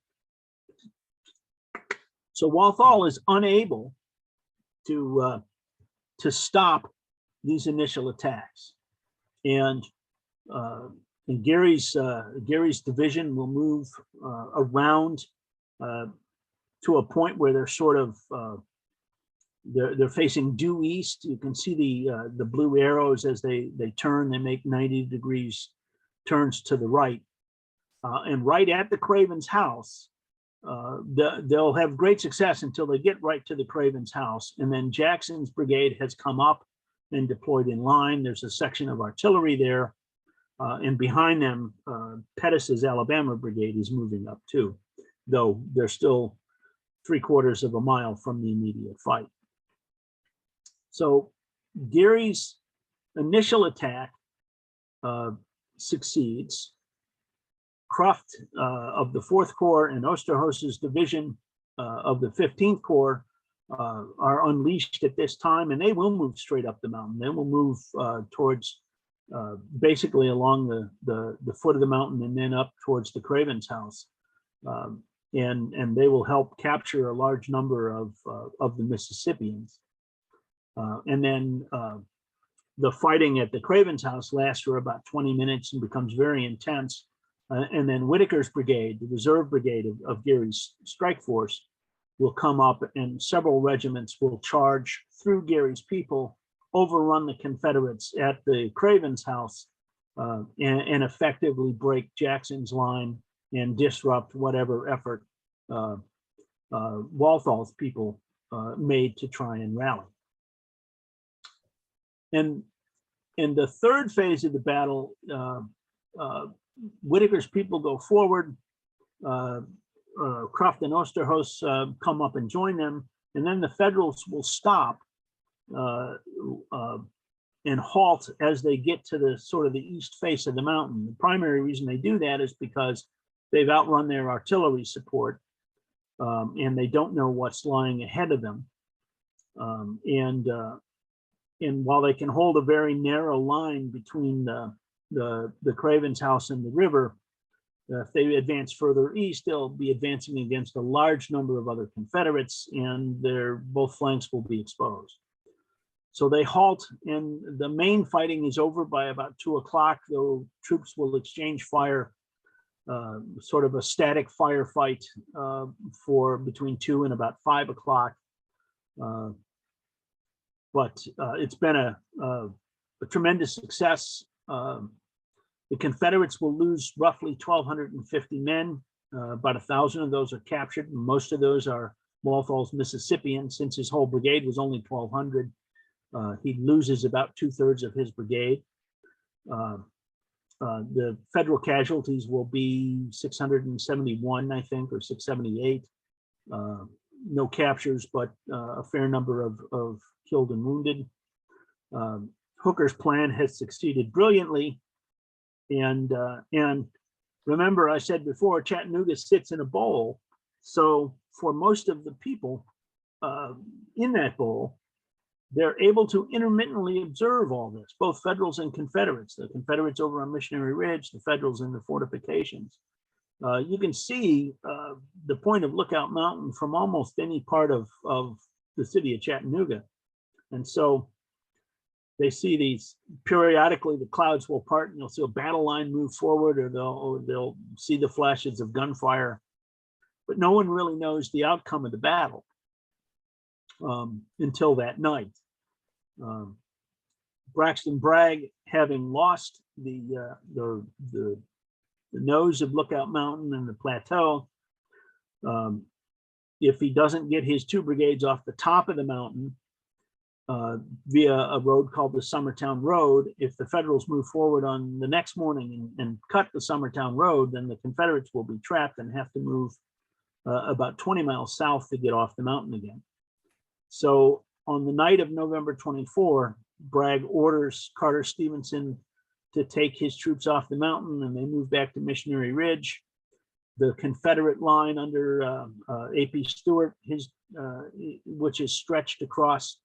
Walthall is unable to stop these initial attacks, and Geary's division will move around to a point where they're sort of they're facing due east. You can see the blue arrows as they turn. They make 90 degrees turns to the right, and right at the Craven's house. They'll have great success until they get right to the Craven's house, and then Jackson's brigade has come up and deployed in line. There's a section of artillery there. And behind them, Pettus's Alabama Brigade is moving up too, though they're still 3/4 of a mile from the immediate fight. So Geary's initial attack succeeds. Cruft of the 4th Corps and Osterhaus's division of the 15th Corps are unleashed at this time, and they will move straight up the mountain. They will move towards basically along the foot of the mountain and then up towards the Craven's house. And they will help capture a large number of the Mississippians. And then the fighting at the Craven's house lasts for about 20 minutes and becomes very intense. And then Whitaker's brigade, the reserve brigade of Geary's strike force, will come up, and several regiments will charge through Geary's people, overrun the Confederates at the Craven's house, and effectively break Jackson's line and disrupt whatever effort Walthall's people made to try and rally. And in the third phase of the battle, Whitaker's people go forward. Cruft and Osterhaus come up and join them, and then the Federals will stop and halt as they get to the sort of the east face of the mountain. The primary reason they do that is because they've outrun their artillery support, and they don't know what's lying ahead of them. And while they can hold a very narrow line between the Craven's house and the river, if they advance further east, they'll be advancing against a large number of other Confederates, and both flanks will be exposed. So they halt, and the main fighting is over by about 2 o'clock, though troops will exchange fire, sort of a static firefight for between 2 and about 5 o'clock. But it's been a tremendous success. The Confederates will lose roughly 1,250 men. About 1,000 of those are captured, and most of those are Walthall's Mississippians. Since his whole brigade was only 1,200, he loses about 2/3 of his brigade. The Federal casualties will be 671, I think, or 678. No captures, but a fair number of killed and wounded. Hooker's plan has succeeded brilliantly. And remember, I said before, Chattanooga sits in a bowl. So for most of the people in that bowl, they're able to intermittently observe all this, both Federals and Confederates. The Confederates over on Missionary Ridge, the Federals in the fortifications. You can see the point of Lookout Mountain from almost any part of the city of Chattanooga. And so they see these periodically, the clouds will part and you'll see a battle line move forward, or they'll see the flashes of gunfire, but no one really knows the outcome of the battle until that night. Braxton Bragg, having lost the nose of Lookout Mountain and the plateau, if he doesn't get his 2 brigades off the top of the mountain via a road called the Summertown Road, if the Federals move forward on the next morning and cut the Summertown Road, then the Confederates will be trapped and have to move about 20 miles south to get off the mountain again. So on the night of November 24, Bragg orders Carter Stevenson to take his troops off the mountain, and they move back to Missionary Ridge. The Confederate line under A.P. Stewart, which is stretched across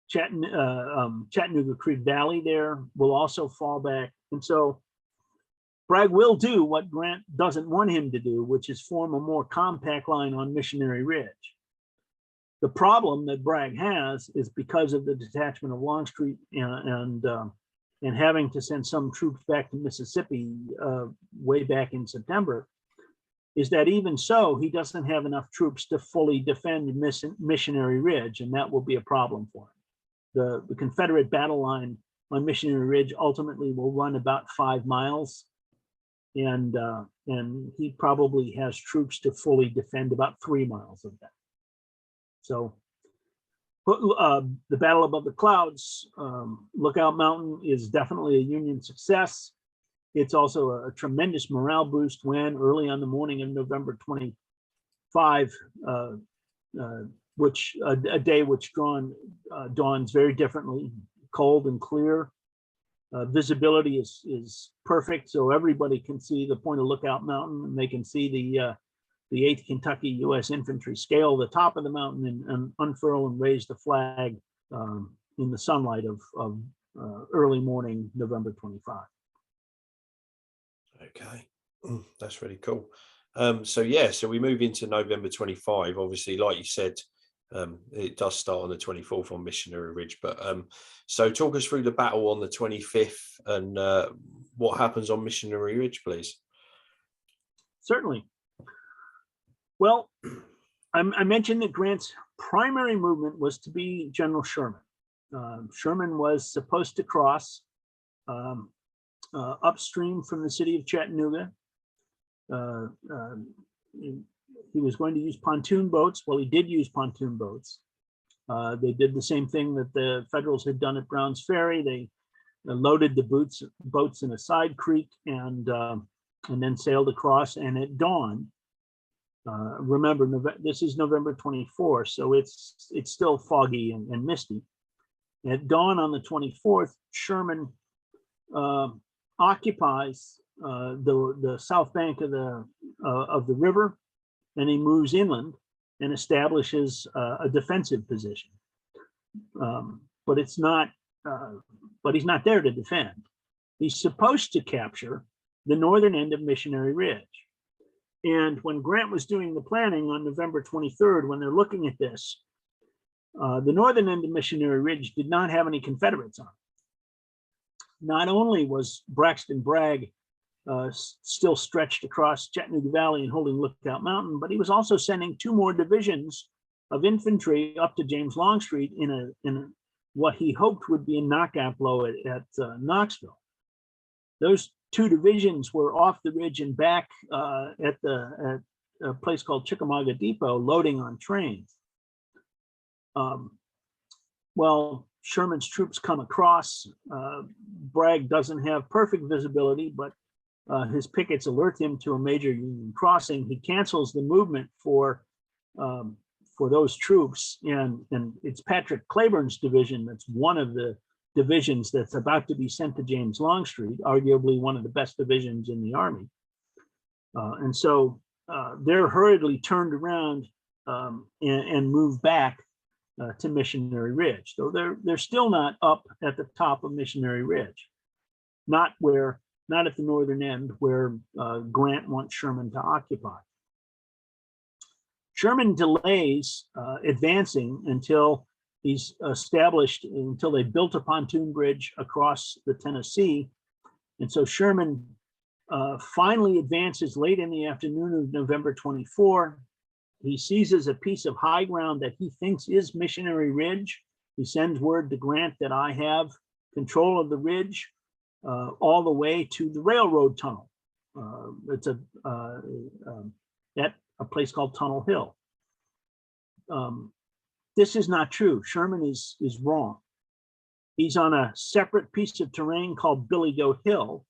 Chattanooga Creek Valley there, will also fall back. And so Bragg will do what Grant doesn't want him to do, which is form a more compact line on Missionary Ridge. The problem that Bragg has is because of the detachment of Longstreet and having to send some troops back to Mississippi way back in September, is that even so, he doesn't have enough troops to fully defend Missionary Ridge, and that will be a problem for him. The Confederate battle line on Missionary Ridge ultimately will run about 5 miles, and he probably has troops to fully defend about 3 miles of that. So the Battle Above the Clouds, Lookout Mountain is definitely a Union success. It's also a tremendous morale boost when early on the morning of November 25, which a day which dawns very differently, cold and clear. Visibility is perfect, so everybody can see the point of Lookout Mountain, and they can see the 8th Kentucky U.S. Infantry scale the top of the mountain and unfurl and raise the flag in the sunlight of early morning, November 25. Okay, that's really cool. So we move into November 25. Obviously, like you said, it does start on the 24th on Missionary Ridge. But so talk us through the battle on the 25th and what happens on Missionary Ridge, please. Certainly. Well, I mentioned that Grant's primary movement was to be General Sherman. Sherman was supposed to cross upstream from the city of Chattanooga. He was going to use pontoon boats. Well, he did use pontoon boats. They did the same thing that the Federals had done at Brown's Ferry. They loaded the boats in a side creek and then sailed across. And at dawn, remember, this is November 24, so it's still foggy and misty. At dawn on the 24th, Sherman occupies the south bank of the river, and he moves inland and establishes a defensive position. But he's not there to defend. He's supposed to capture the northern end of Missionary Ridge. And when Grant was doing the planning on November 23rd, when they're looking at this, the northern end of Missionary Ridge did not have any Confederates on it. Not only was Braxton Bragg still stretched across Chattanooga Valley and holding Lookout Mountain, but he was also sending 2 more divisions of infantry up to James Longstreet in what he hoped would be a knockout blow at Knoxville. Those 2 divisions were off the ridge and back at a place called Chickamauga Depot, loading on trains. Well, Sherman's troops come across. Bragg doesn't have perfect visibility, but his pickets alert him to a major Union crossing. He cancels the movement for those troops, and it's Patrick Cleburne's division that's one of the divisions that's about to be sent to James Longstreet, arguably one of the best divisions in the Army. And so they're hurriedly turned around and moved back to Missionary Ridge. So they're still not up at the top of Missionary Ridge, not at the northern end where Grant wants Sherman to occupy. Sherman delays advancing until he's established, until they built a pontoon bridge across the Tennessee. And so Sherman finally advances late in the afternoon of November 24. He seizes a piece of high ground that he thinks is Missionary Ridge. He sends word to Grant that I have control of the ridge all the way to the railroad tunnel. It's at a place called Tunnel Hill. This is not true. Sherman is wrong. He's on a separate piece of terrain called Billy Goat Hill.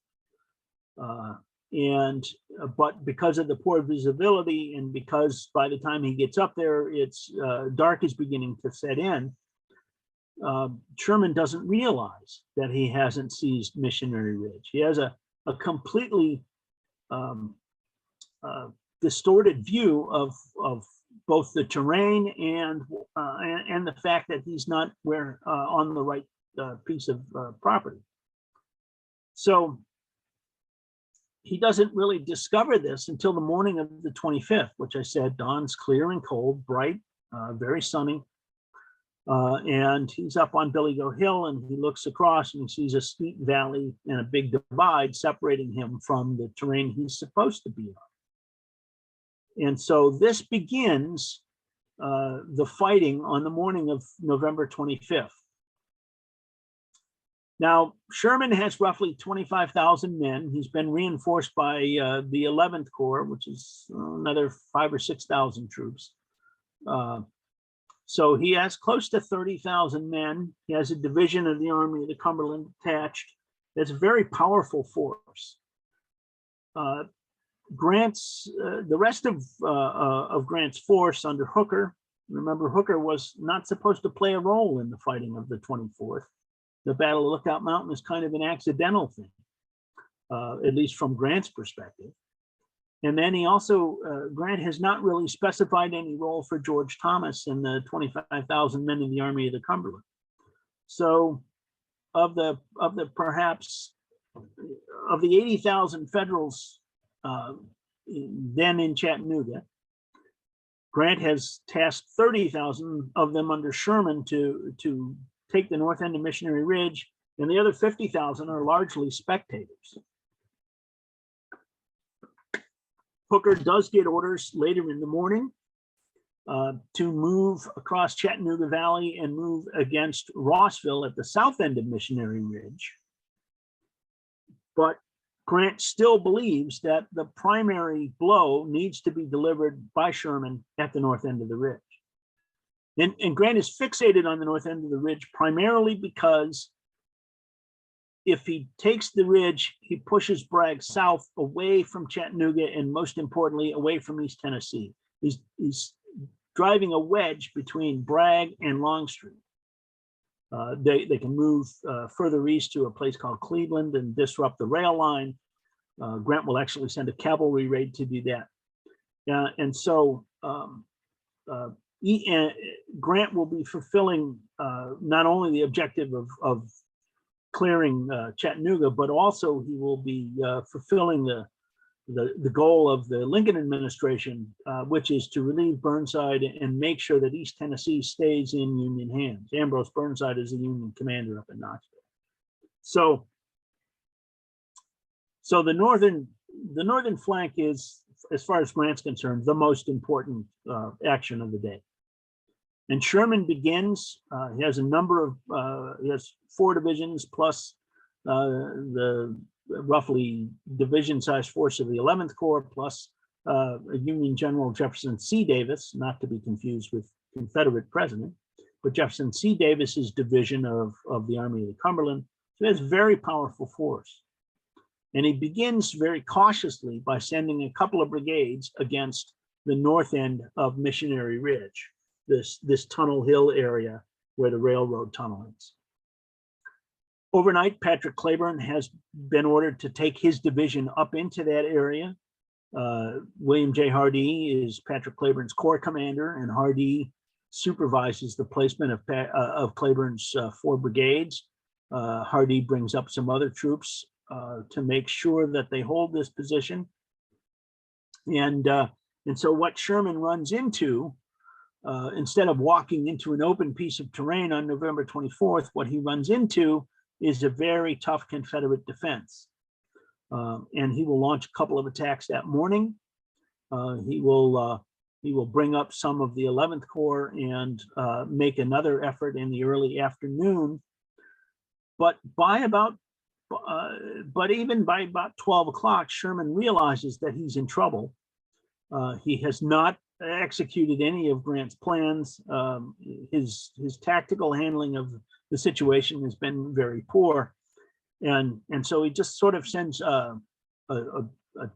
But because of the poor visibility, and because by the time he gets up there, it's dark is beginning to set in, Sherman doesn't realize that he hasn't seized Missionary Ridge. He has a completely distorted view of both the terrain and the fact that he's not on the right piece of property. So he doesn't really discover this until the morning of the 25th, which I said, dawn's clear and cold, bright, very sunny. And he's up on Billy Goat Hill, and he looks across and he sees a steep valley and a big divide separating him from the terrain he's supposed to be on. And so this begins the fighting on the morning of November 25th. Now, Sherman has roughly 25,000 men. He's been reinforced by the 11th Corps, which is another 5,000 or 6,000 troops. So he has close to 30,000 men. He has a division of the Army of the Cumberland attached. It's a very powerful force. The rest of Grant's force under Hooker, remember Hooker was not supposed to play a role in the fighting of the 24th. The Battle of Lookout Mountain is kind of an accidental thing, at least from Grant's perspective. And then he also, Grant has not really specified any role for George Thomas and the 25,000 men in the Army of the Cumberland. So of the perhaps of the 80,000 Federals then in Chattanooga, Grant has tasked 30,000 of them under Sherman to take the north end of Missionary Ridge, and the other 50,000 are largely spectators. Hooker does get orders later in the morning to move across Chattanooga Valley and move against Rossville at the south end of Missionary Ridge. But Grant still believes that the primary blow needs to be delivered by Sherman at the north end of the ridge. And Grant is fixated on the north end of the ridge primarily because if he takes the ridge, he pushes Bragg south away from Chattanooga and, most importantly, away from East Tennessee. He's driving a wedge between Bragg and Longstreet. They can move further east to a place called Cleveland and disrupt the rail line. Grant will actually send a cavalry raid to do that. And so Grant will be fulfilling not only the objective of clearing Chattanooga, but also he will be fulfilling the goal of the Lincoln administration, which is to relieve Burnside and make sure that East Tennessee stays in Union hands. Ambrose Burnside is the Union commander up in Knoxville. So the northern flank is, as far as Grant's concerned, the most important action of the day. And Sherman begins. He has a number of he has 4 divisions plus the roughly division-sized force of the 11th Corps, plus Union General Jefferson C. Davis, not to be confused with Confederate president, but Jefferson C. Davis's division of the Army of the Cumberland. So he has a very powerful force. And he begins very cautiously by sending a couple of brigades against the north end of Missionary Ridge, this Tunnel Hill area where the railroad tunnel is. Overnight, Patrick Cleburne has been ordered to take his division up into that area. William J. Hardee is Patrick Cleburne's corps commander, and Hardee supervises the placement of Cleburne's 4 brigades. Hardee brings up some other troops to make sure that they hold this position. And so what Sherman runs into, instead of walking into an open piece of terrain on November 24th, what he runs into is a very tough Confederate defense. And he will launch a couple of attacks that morning. He will bring up some of the 11th Corps and make another effort in the early afternoon. But even by about 12 o'clock, Sherman realizes that he's in trouble. He has not executed any of Grant's plans. His tactical handling of the situation has been very poor. And so he just sort of sends a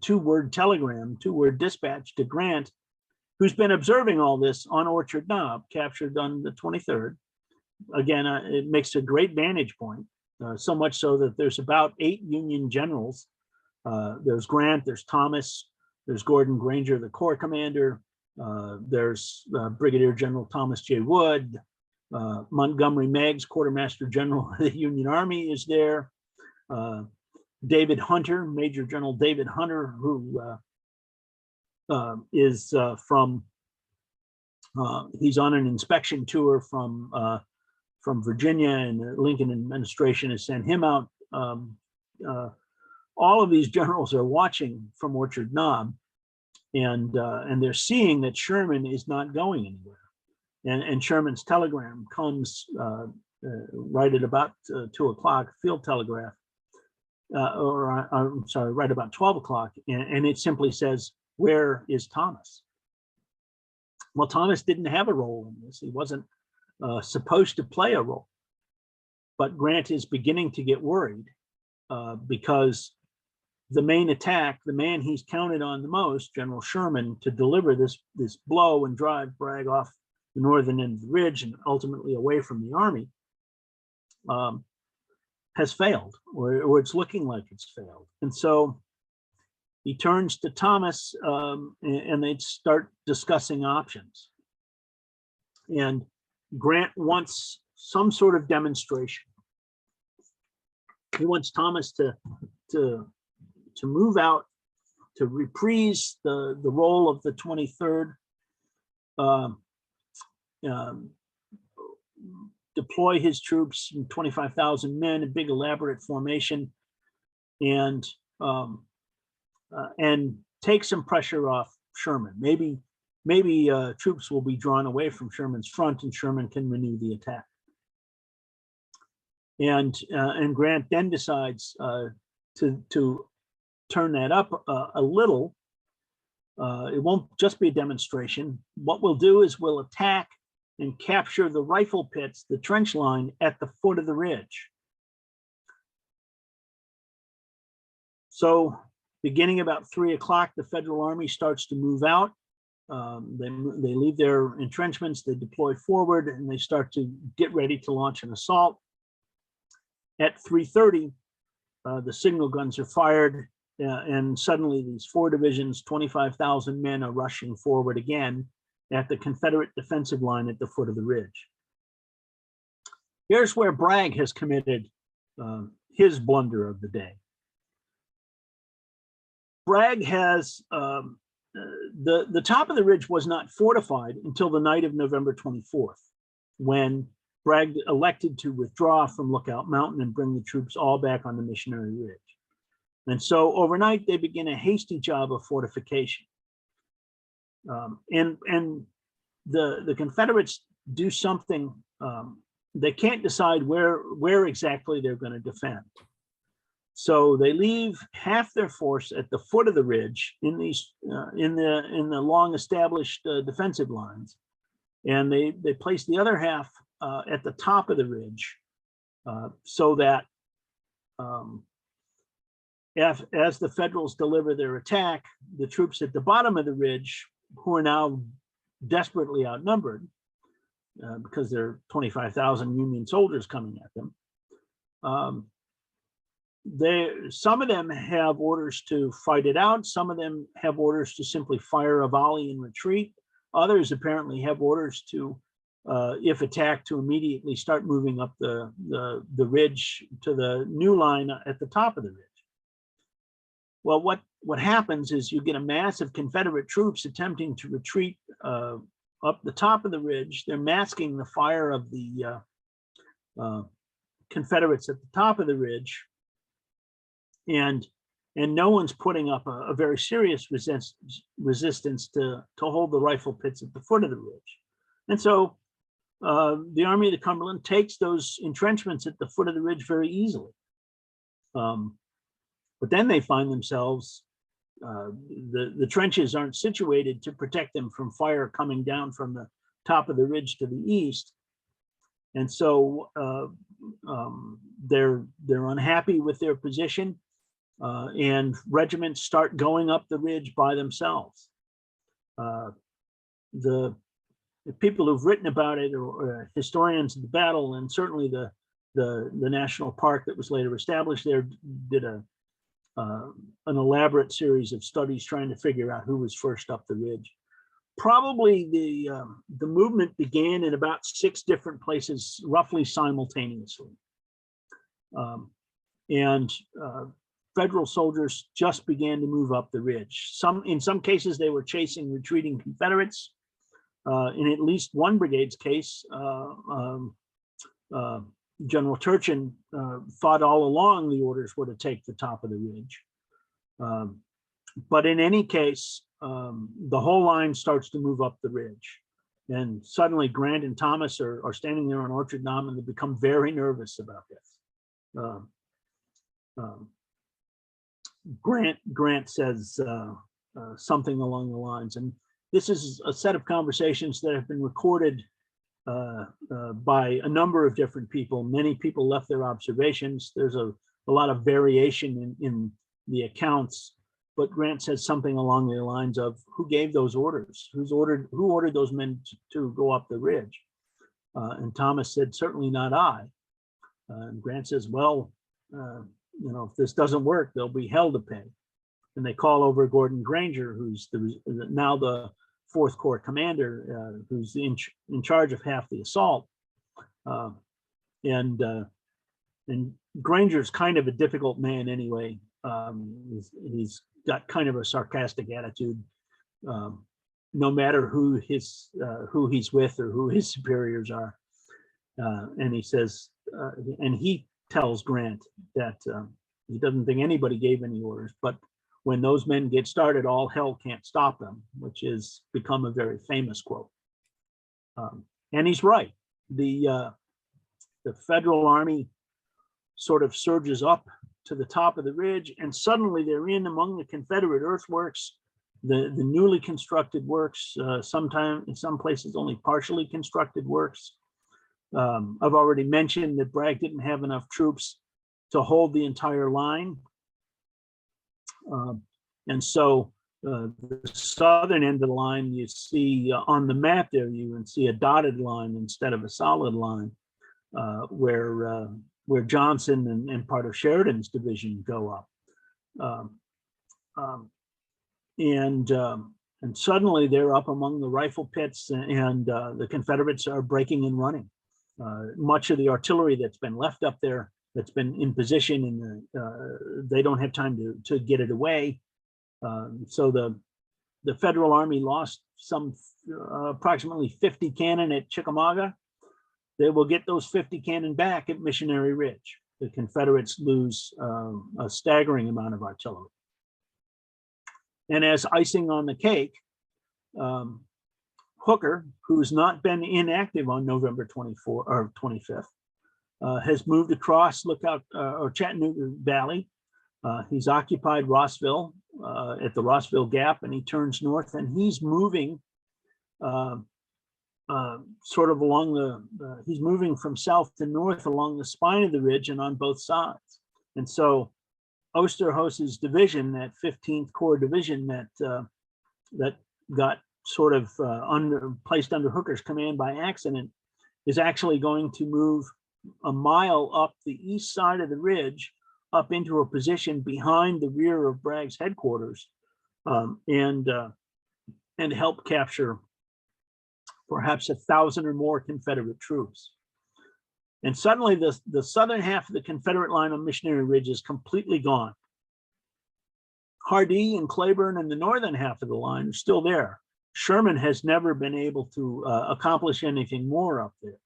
2-word telegram, 2-word dispatch to Grant, who's been observing all this on Orchard Knob, captured on the 23rd. Again, it makes a great vantage point, so much so that there's about 8 Union generals. There's Grant, there's Thomas, there's Gordon Granger, the corps commander. There's Brigadier General Thomas J. Wood. Montgomery Meigs, Quartermaster General of the Union Army, is there. David Hunter, Major General David Hunter, who is he's on an inspection tour from Virginia, and the Lincoln administration has sent him out. All of these generals are watching from Orchard Knob, and they're seeing that Sherman is not going anywhere. And Sherman's telegram comes right at about 2 o'clock, field telegraph, I'm sorry, right about 12 o'clock. And it simply says, "Where is Thomas?" Well, Thomas didn't have a role in this. He wasn't supposed to play a role. But Grant is beginning to get worried because the main attack, the man he's counted on the most, General Sherman, to deliver this blow and drive Bragg off the northern end of the ridge and ultimately away from the army, has failed, or it's looking like it's failed. And so he turns to Thomas and they start discussing options. And Grant wants some sort of demonstration. He wants Thomas to move out, to reprise the role of the 23rd, deploy his troops, 25,000 men, a big elaborate formation, and take some pressure off Sherman. Maybe troops will be drawn away from Sherman's front, and Sherman can renew the attack. And Grant then decides to turn that up a little. It won't just be a demonstration. What we'll do is we'll attack and capture the rifle pits, the trench line at the foot of the ridge. So beginning about 3 o'clock, the Federal Army starts to move out. They leave their entrenchments, they deploy forward, and they start to get ready to launch an assault. At 3:30, the signal guns are fired, and suddenly these 4 divisions, 25,000 men are rushing forward again at the Confederate defensive line at the foot of the ridge. Here's where Bragg has committed his blunder of the day. Bragg has, the top of the ridge was not fortified until the night of November 24th, when Bragg elected to withdraw from Lookout Mountain and bring the troops all back on the Missionary Ridge. And so overnight, they begin a hasty job of fortification. And the Confederates do something, they can't decide where exactly they're going to defend. So they leave half their force at the foot of the ridge in these in the long established defensive lines, and they place the other half at the top of the ridge, so that as the Federals deliver their attack, the troops at the bottom of the ridge, who are now desperately outnumbered because there are 25,000 Union soldiers coming at them, some of them have orders to fight it out. Some of them have orders to simply fire a volley and retreat. Others apparently have orders to, if attacked, to immediately start moving up the ridge to the new line at the top of the ridge. Well, what happens is you get a mass of Confederate troops attempting to retreat up the top of the ridge. They're masking the fire of the Confederates at the top of the ridge. And no one's putting up a very serious resistance to hold the rifle pits at the foot of the ridge. And so the Army of the Cumberland takes those entrenchments at the foot of the ridge very easily. But then they find themselves, the trenches aren't situated to protect them from fire coming down from the top of the ridge to the east. And so they're unhappy with their position. And regiments start going up the ridge by themselves. The people who've written about it are historians of the battle, and certainly the national park that was later established there did an elaborate series of studies trying to figure out who was first up the ridge. Probably the movement began in about 6 different places, roughly simultaneously, and Federal soldiers just began to move up the ridge. In some cases, they were chasing retreating Confederates. In at least one brigade's case, General Turchin thought all along the orders were to take the top of the ridge. But in any case, the whole line starts to move up the ridge. And suddenly Grant and Thomas are standing there on Orchard Knob, and they become very nervous about this. Grant says something along the lines, and this is a set of conversations that have been recorded by a number of different people. Many people left their observations. There's a lot of variation in the accounts, but Grant says something along the lines of, who gave those orders? Who ordered those men to go up the ridge? And Thomas said, certainly not I. And Grant says, well, if this doesn't work, there'll be hell to pay. And they call over Gordon Granger, who's now the 4th Corps commander, who's in charge of half the assault. And And Granger's kind of a difficult man anyway. He's got kind of a sarcastic attitude, no matter who he's with or who his superiors are. And he says, and he tells Grant that he doesn't think anybody gave any orders, but when those men get started, all hell can't stop them, which has become a very famous quote. And he's right. The Federal Army sort of surges up to the top of the ridge, and suddenly they're in among the Confederate earthworks, the newly constructed works, sometimes in some places only partially constructed works. I've already mentioned that Bragg didn't have enough troops to hold the entire line. And so the southern end of the line, you see on the map there, you can see a dotted line instead of a solid line, where Johnson and part of Sheridan's division go up. And suddenly they're up among the rifle pits, and the Confederates are breaking and running. Much of the artillery that's been left up there, that's been in position, and they don't have time to get it away. So the Federal Army lost some approximately 50 cannon at Chickamauga. They will get those 50 cannon back at Missionary Ridge. The Confederates lose a staggering amount of artillery. And as icing on the cake, Hooker, who's not been inactive on November 24 or 25th, has moved across or Chattanooga Valley. He's occupied Rossville at the Rossville Gap, and he turns north, and he's moving sort of along he's moving from south to north along the spine of the ridge and on both sides. And so Osterhaus's division, that 15th Corps division that got sort of placed under Hooker's command by accident, is actually going to move a mile up the east side of the ridge up into a position behind the rear of Bragg's headquarters, and help capture perhaps 1,000 or more Confederate troops. And suddenly the southern half of the Confederate line on Missionary Ridge is completely gone. Hardee and Claiborne and the northern half of the line are still there. Sherman has never been able to accomplish anything more up there.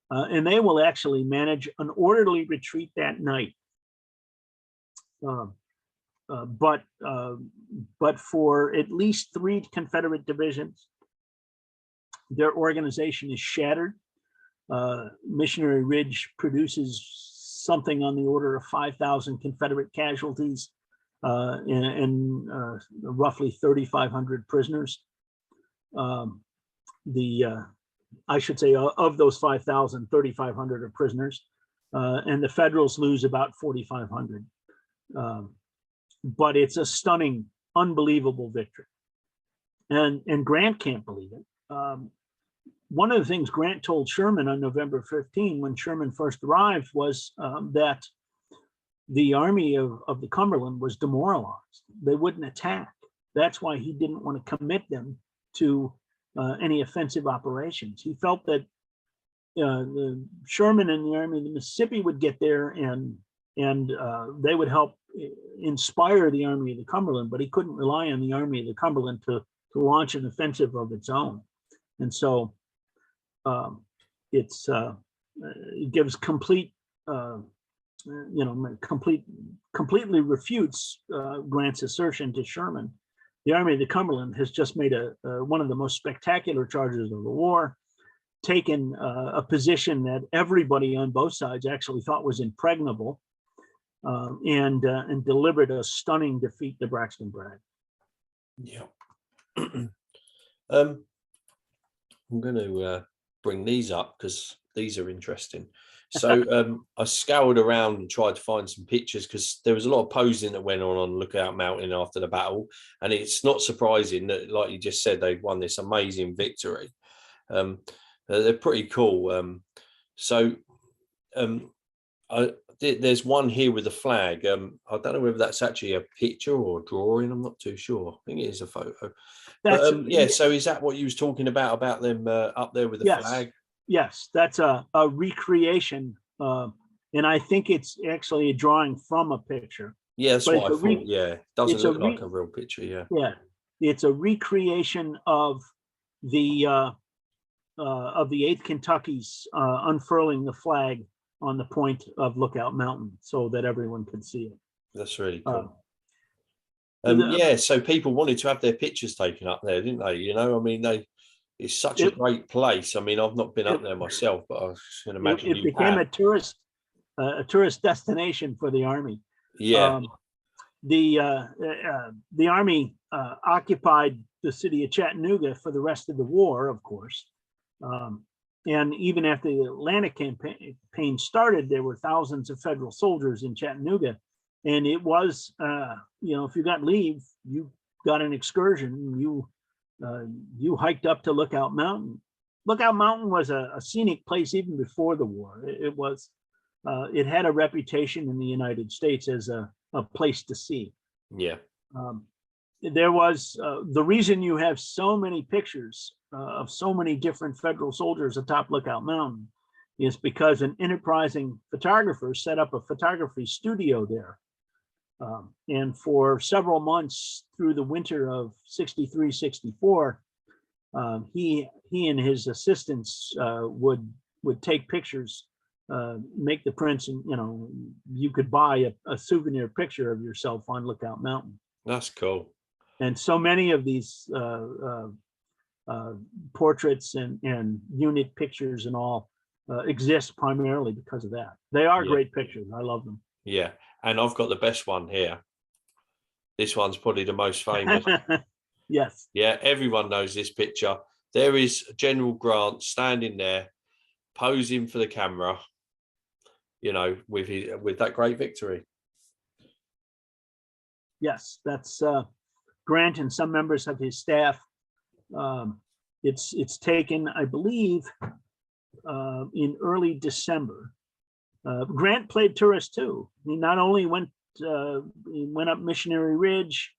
And they will actually manage an orderly retreat that night. But for at least 3 Confederate divisions, their organization is shattered. Missionary Ridge produces something on the order of 5,000 Confederate casualties and roughly 3,500 prisoners. I should say of those 5,000, 3,500 are prisoners, and the Federals lose about 4,500. But it's a stunning, unbelievable victory. And Grant can't believe it. One of the things Grant told Sherman on November 15, when Sherman first arrived, was that the Army of the Cumberland was demoralized. They wouldn't attack. That's why he didn't want to commit them to any offensive operations. He felt that the Sherman and the Army of the Mississippi would get there and they would help inspire the Army of the Cumberland, but he couldn't rely on the Army of the Cumberland to launch an offensive of its own. And so it gives complete, completely refutes Grant's assertion to Sherman. The Army of the Cumberland has just made one of the most spectacular charges of the war, taken a position that everybody on both sides actually thought was impregnable, and delivered a stunning defeat to Braxton Bragg. Yeah. I'm going to bring these up because these are interesting. So I scoured around and tried to find some pictures because there was a lot of posing that went on Lookout Mountain after the battle. And it's not surprising that, like you just said, they won this amazing victory. They're pretty cool. There's one here with a flag. I don't know whether that's actually a picture or a drawing. I'm not too sure. I think it is a photo. So is that what you was talking about them up there with the flag? Yes, that's a recreation and I think it's actually a drawing from a picture. Yeah, that's But what I thought. Yeah, doesn't it's a look like a real picture. Yeah. Yeah, it's a recreation of the 8th Kentucky's unfurling the flag on the point of Lookout Mountain, so that everyone could see it. That's really cool. The- Yeah, so people wanted to have their pictures taken up there, didn't they? You know, I mean, it's such a great place. I mean, I've not been up there myself, but I can imagine it became a tourist destination for the Army. Yeah. The Army occupied the city of Chattanooga for the rest of the war, of course. And even after the Atlantic campaign started, there were thousands of federal soldiers in Chattanooga. And it was, if you got leave, you got an excursion, you hiked up to Lookout Mountain. Lookout Mountain was a scenic place even before the war. It had a reputation in the United States as a place to see. Yeah. There was the reason you have so many pictures of so many different federal soldiers atop Lookout Mountain is because an enterprising photographer set up a photography studio there. And for several months through the winter of 63, 64, he and his assistants would take pictures, make the prints, and you could buy a souvenir picture of yourself on Lookout Mountain. That's cool. And so many of these portraits and unit pictures and all exist primarily because of that. They are great pictures. I love them. Yeah, and I've got the best one here. This one's probably the most famous. Yes. Yeah, everyone knows this picture. There is General Grant standing there, posing for the camera, with that great victory. Yes, that's Grant and some members of his staff. It's taken, I believe, in early December. Grant played tourist too. He not only went up Missionary Ridge,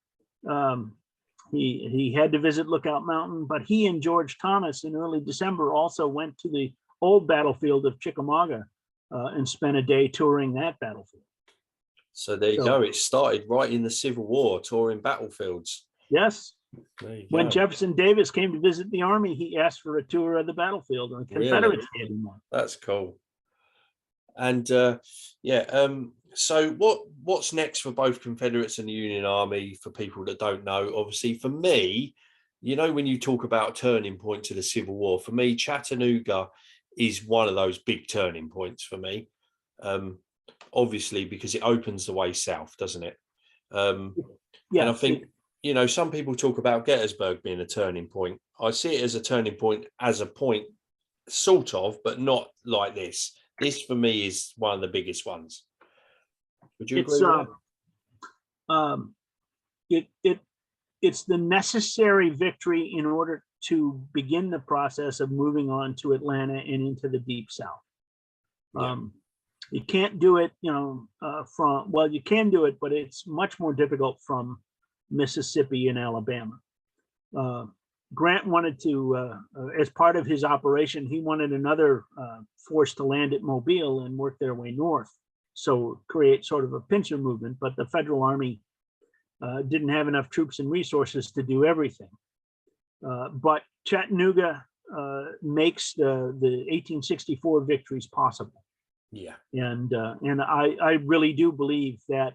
he had to visit Lookout Mountain, but he and George Thomas in early December also went to the old battlefield of Chickamauga and spent a day touring that battlefield. So there you go. It started right in the Civil War, touring battlefields. Yes. When Jefferson Davis came to visit the Army, he asked for a tour of the battlefield, and the Confederates gave him one. That's cool. And so what's next for both Confederates and the Union Army, for people that don't know? Obviously, for me, when you talk about a turning point to the Civil War, for me, Chattanooga is one of those big turning points for me. Obviously, because it opens the way south, doesn't it? And I think, some people talk about Gettysburg being a turning point. I see it as a turning point, sort of, but not like this. This, for me, is one of the biggest ones. Would you agree with that? It's the necessary victory in order to begin the process of moving on to Atlanta and into the Deep South. You can't do it, you can do it, but it's much more difficult from Mississippi and Alabama. Grant wanted to, as part of his operation, he wanted another force to land at Mobile and work their way north. So create sort of a pincer movement, but the Federal Army didn't have enough troops and resources to do everything. But Chattanooga makes the 1864 victories possible. Yeah. And I really do believe that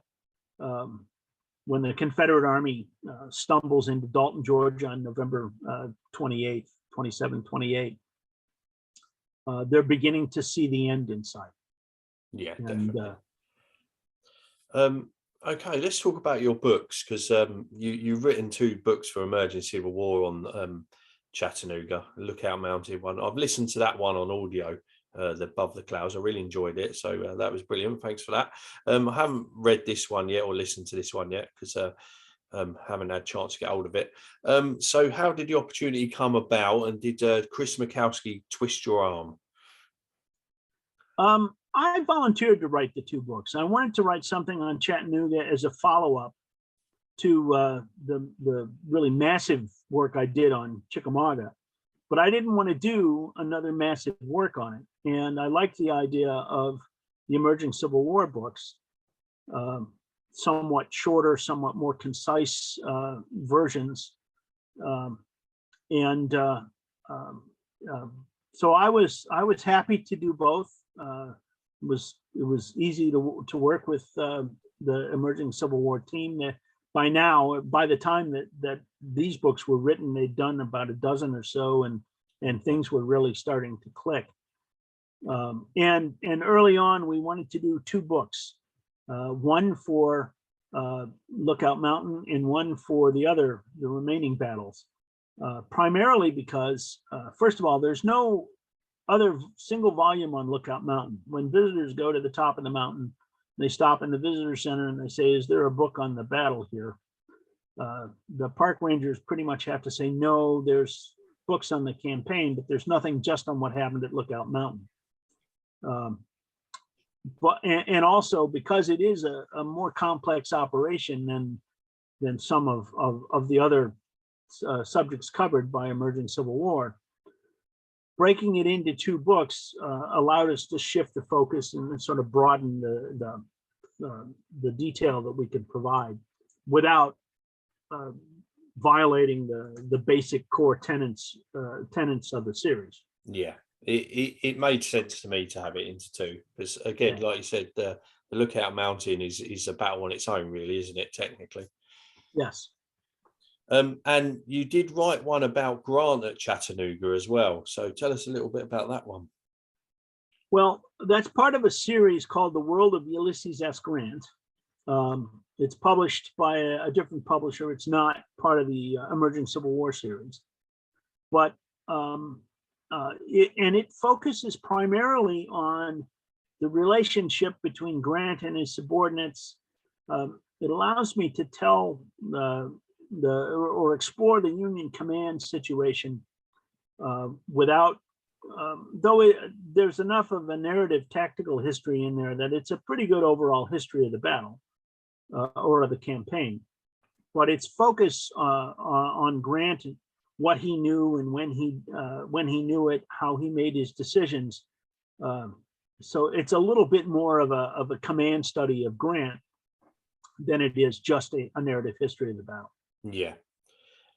when the Confederate Army stumbles into Dalton, Georgia on November 28th, 28, they're beginning to see the end in sight. Yeah, definitely. Okay, let's talk about your books, because you've written 2 books for Emerging Civil War on Chattanooga, Lookout Mountain one. I've listened to that one on audio, the Above the Clouds. I really enjoyed it, so that was brilliant. Thanks for that. I haven't read this one yet or listened to this one yet, because haven't had a chance to get hold of it. So how did the opportunity come about, and did Chris Mikowski twist your arm? I volunteered to write the 2 books. I wanted to write something on Chattanooga as a follow-up to the really massive work I did on Chickamauga, but I didn't want to do another massive work on it. And I liked the idea of the emerging Civil War books, somewhat shorter, somewhat more concise versions. So I was happy to do both. It was easy to work with the emerging Civil War team. By now, by the time that these books were written, they'd done about a dozen or so, and things were really starting to click. And early on, we wanted to do two books, one for Lookout Mountain and one for the remaining battles. Primarily because, first of all, there's no other single volume on Lookout Mountain. When visitors go to the top of the mountain, they stop in the visitor center and they say, "Is there a book on the battle here?" The park rangers pretty much have to say, "No, there's books on the campaign, but there's nothing just on what happened at Lookout Mountain." But also because it is a more complex operation than some of the other subjects covered by emerging Civil War, breaking it into two books allowed us to shift the focus and sort of broaden the detail that we could provide without violating the basic core tenets of the series. Yeah, it made sense to me to have it into two, because again, like you said, the Lookout Mountain is a battle on its own, really, isn't it, technically? Yes. And you did write one about Grant at Chattanooga as well. So tell us a little bit about that one. Well, that's part of a series called The World of Ulysses S. Grant. It's published by a different publisher. It's not part of the Emerging Civil War series. But it focuses primarily on the relationship between Grant and his subordinates. It allows me to tell or explore the Union command situation without, though there's enough of a narrative tactical history in there that it's a pretty good overall history of the battle or of the campaign. But its focus on Grant, what he knew and when he knew it, how he made his decisions. So it's a little bit more of a command study of Grant than it is just a narrative history of the battle. Yeah.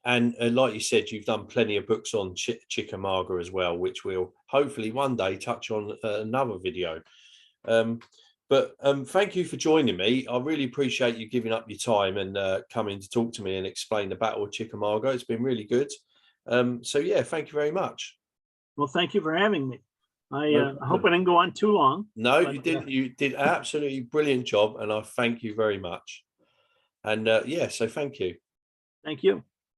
And like you said, you've done plenty of books on Chickamauga as well, which we'll hopefully one day touch on another video. But thank you for joining me. I really appreciate you giving up your time and coming to talk to me and explain the Battle of Chickamauga. It's been really good. So yeah, thank you very much. Well, thank you for having me. I hope I didn't go on too long. No, you didn't. You did an absolutely brilliant job, and I thank you very much. And yeah, so thank you. Thank you.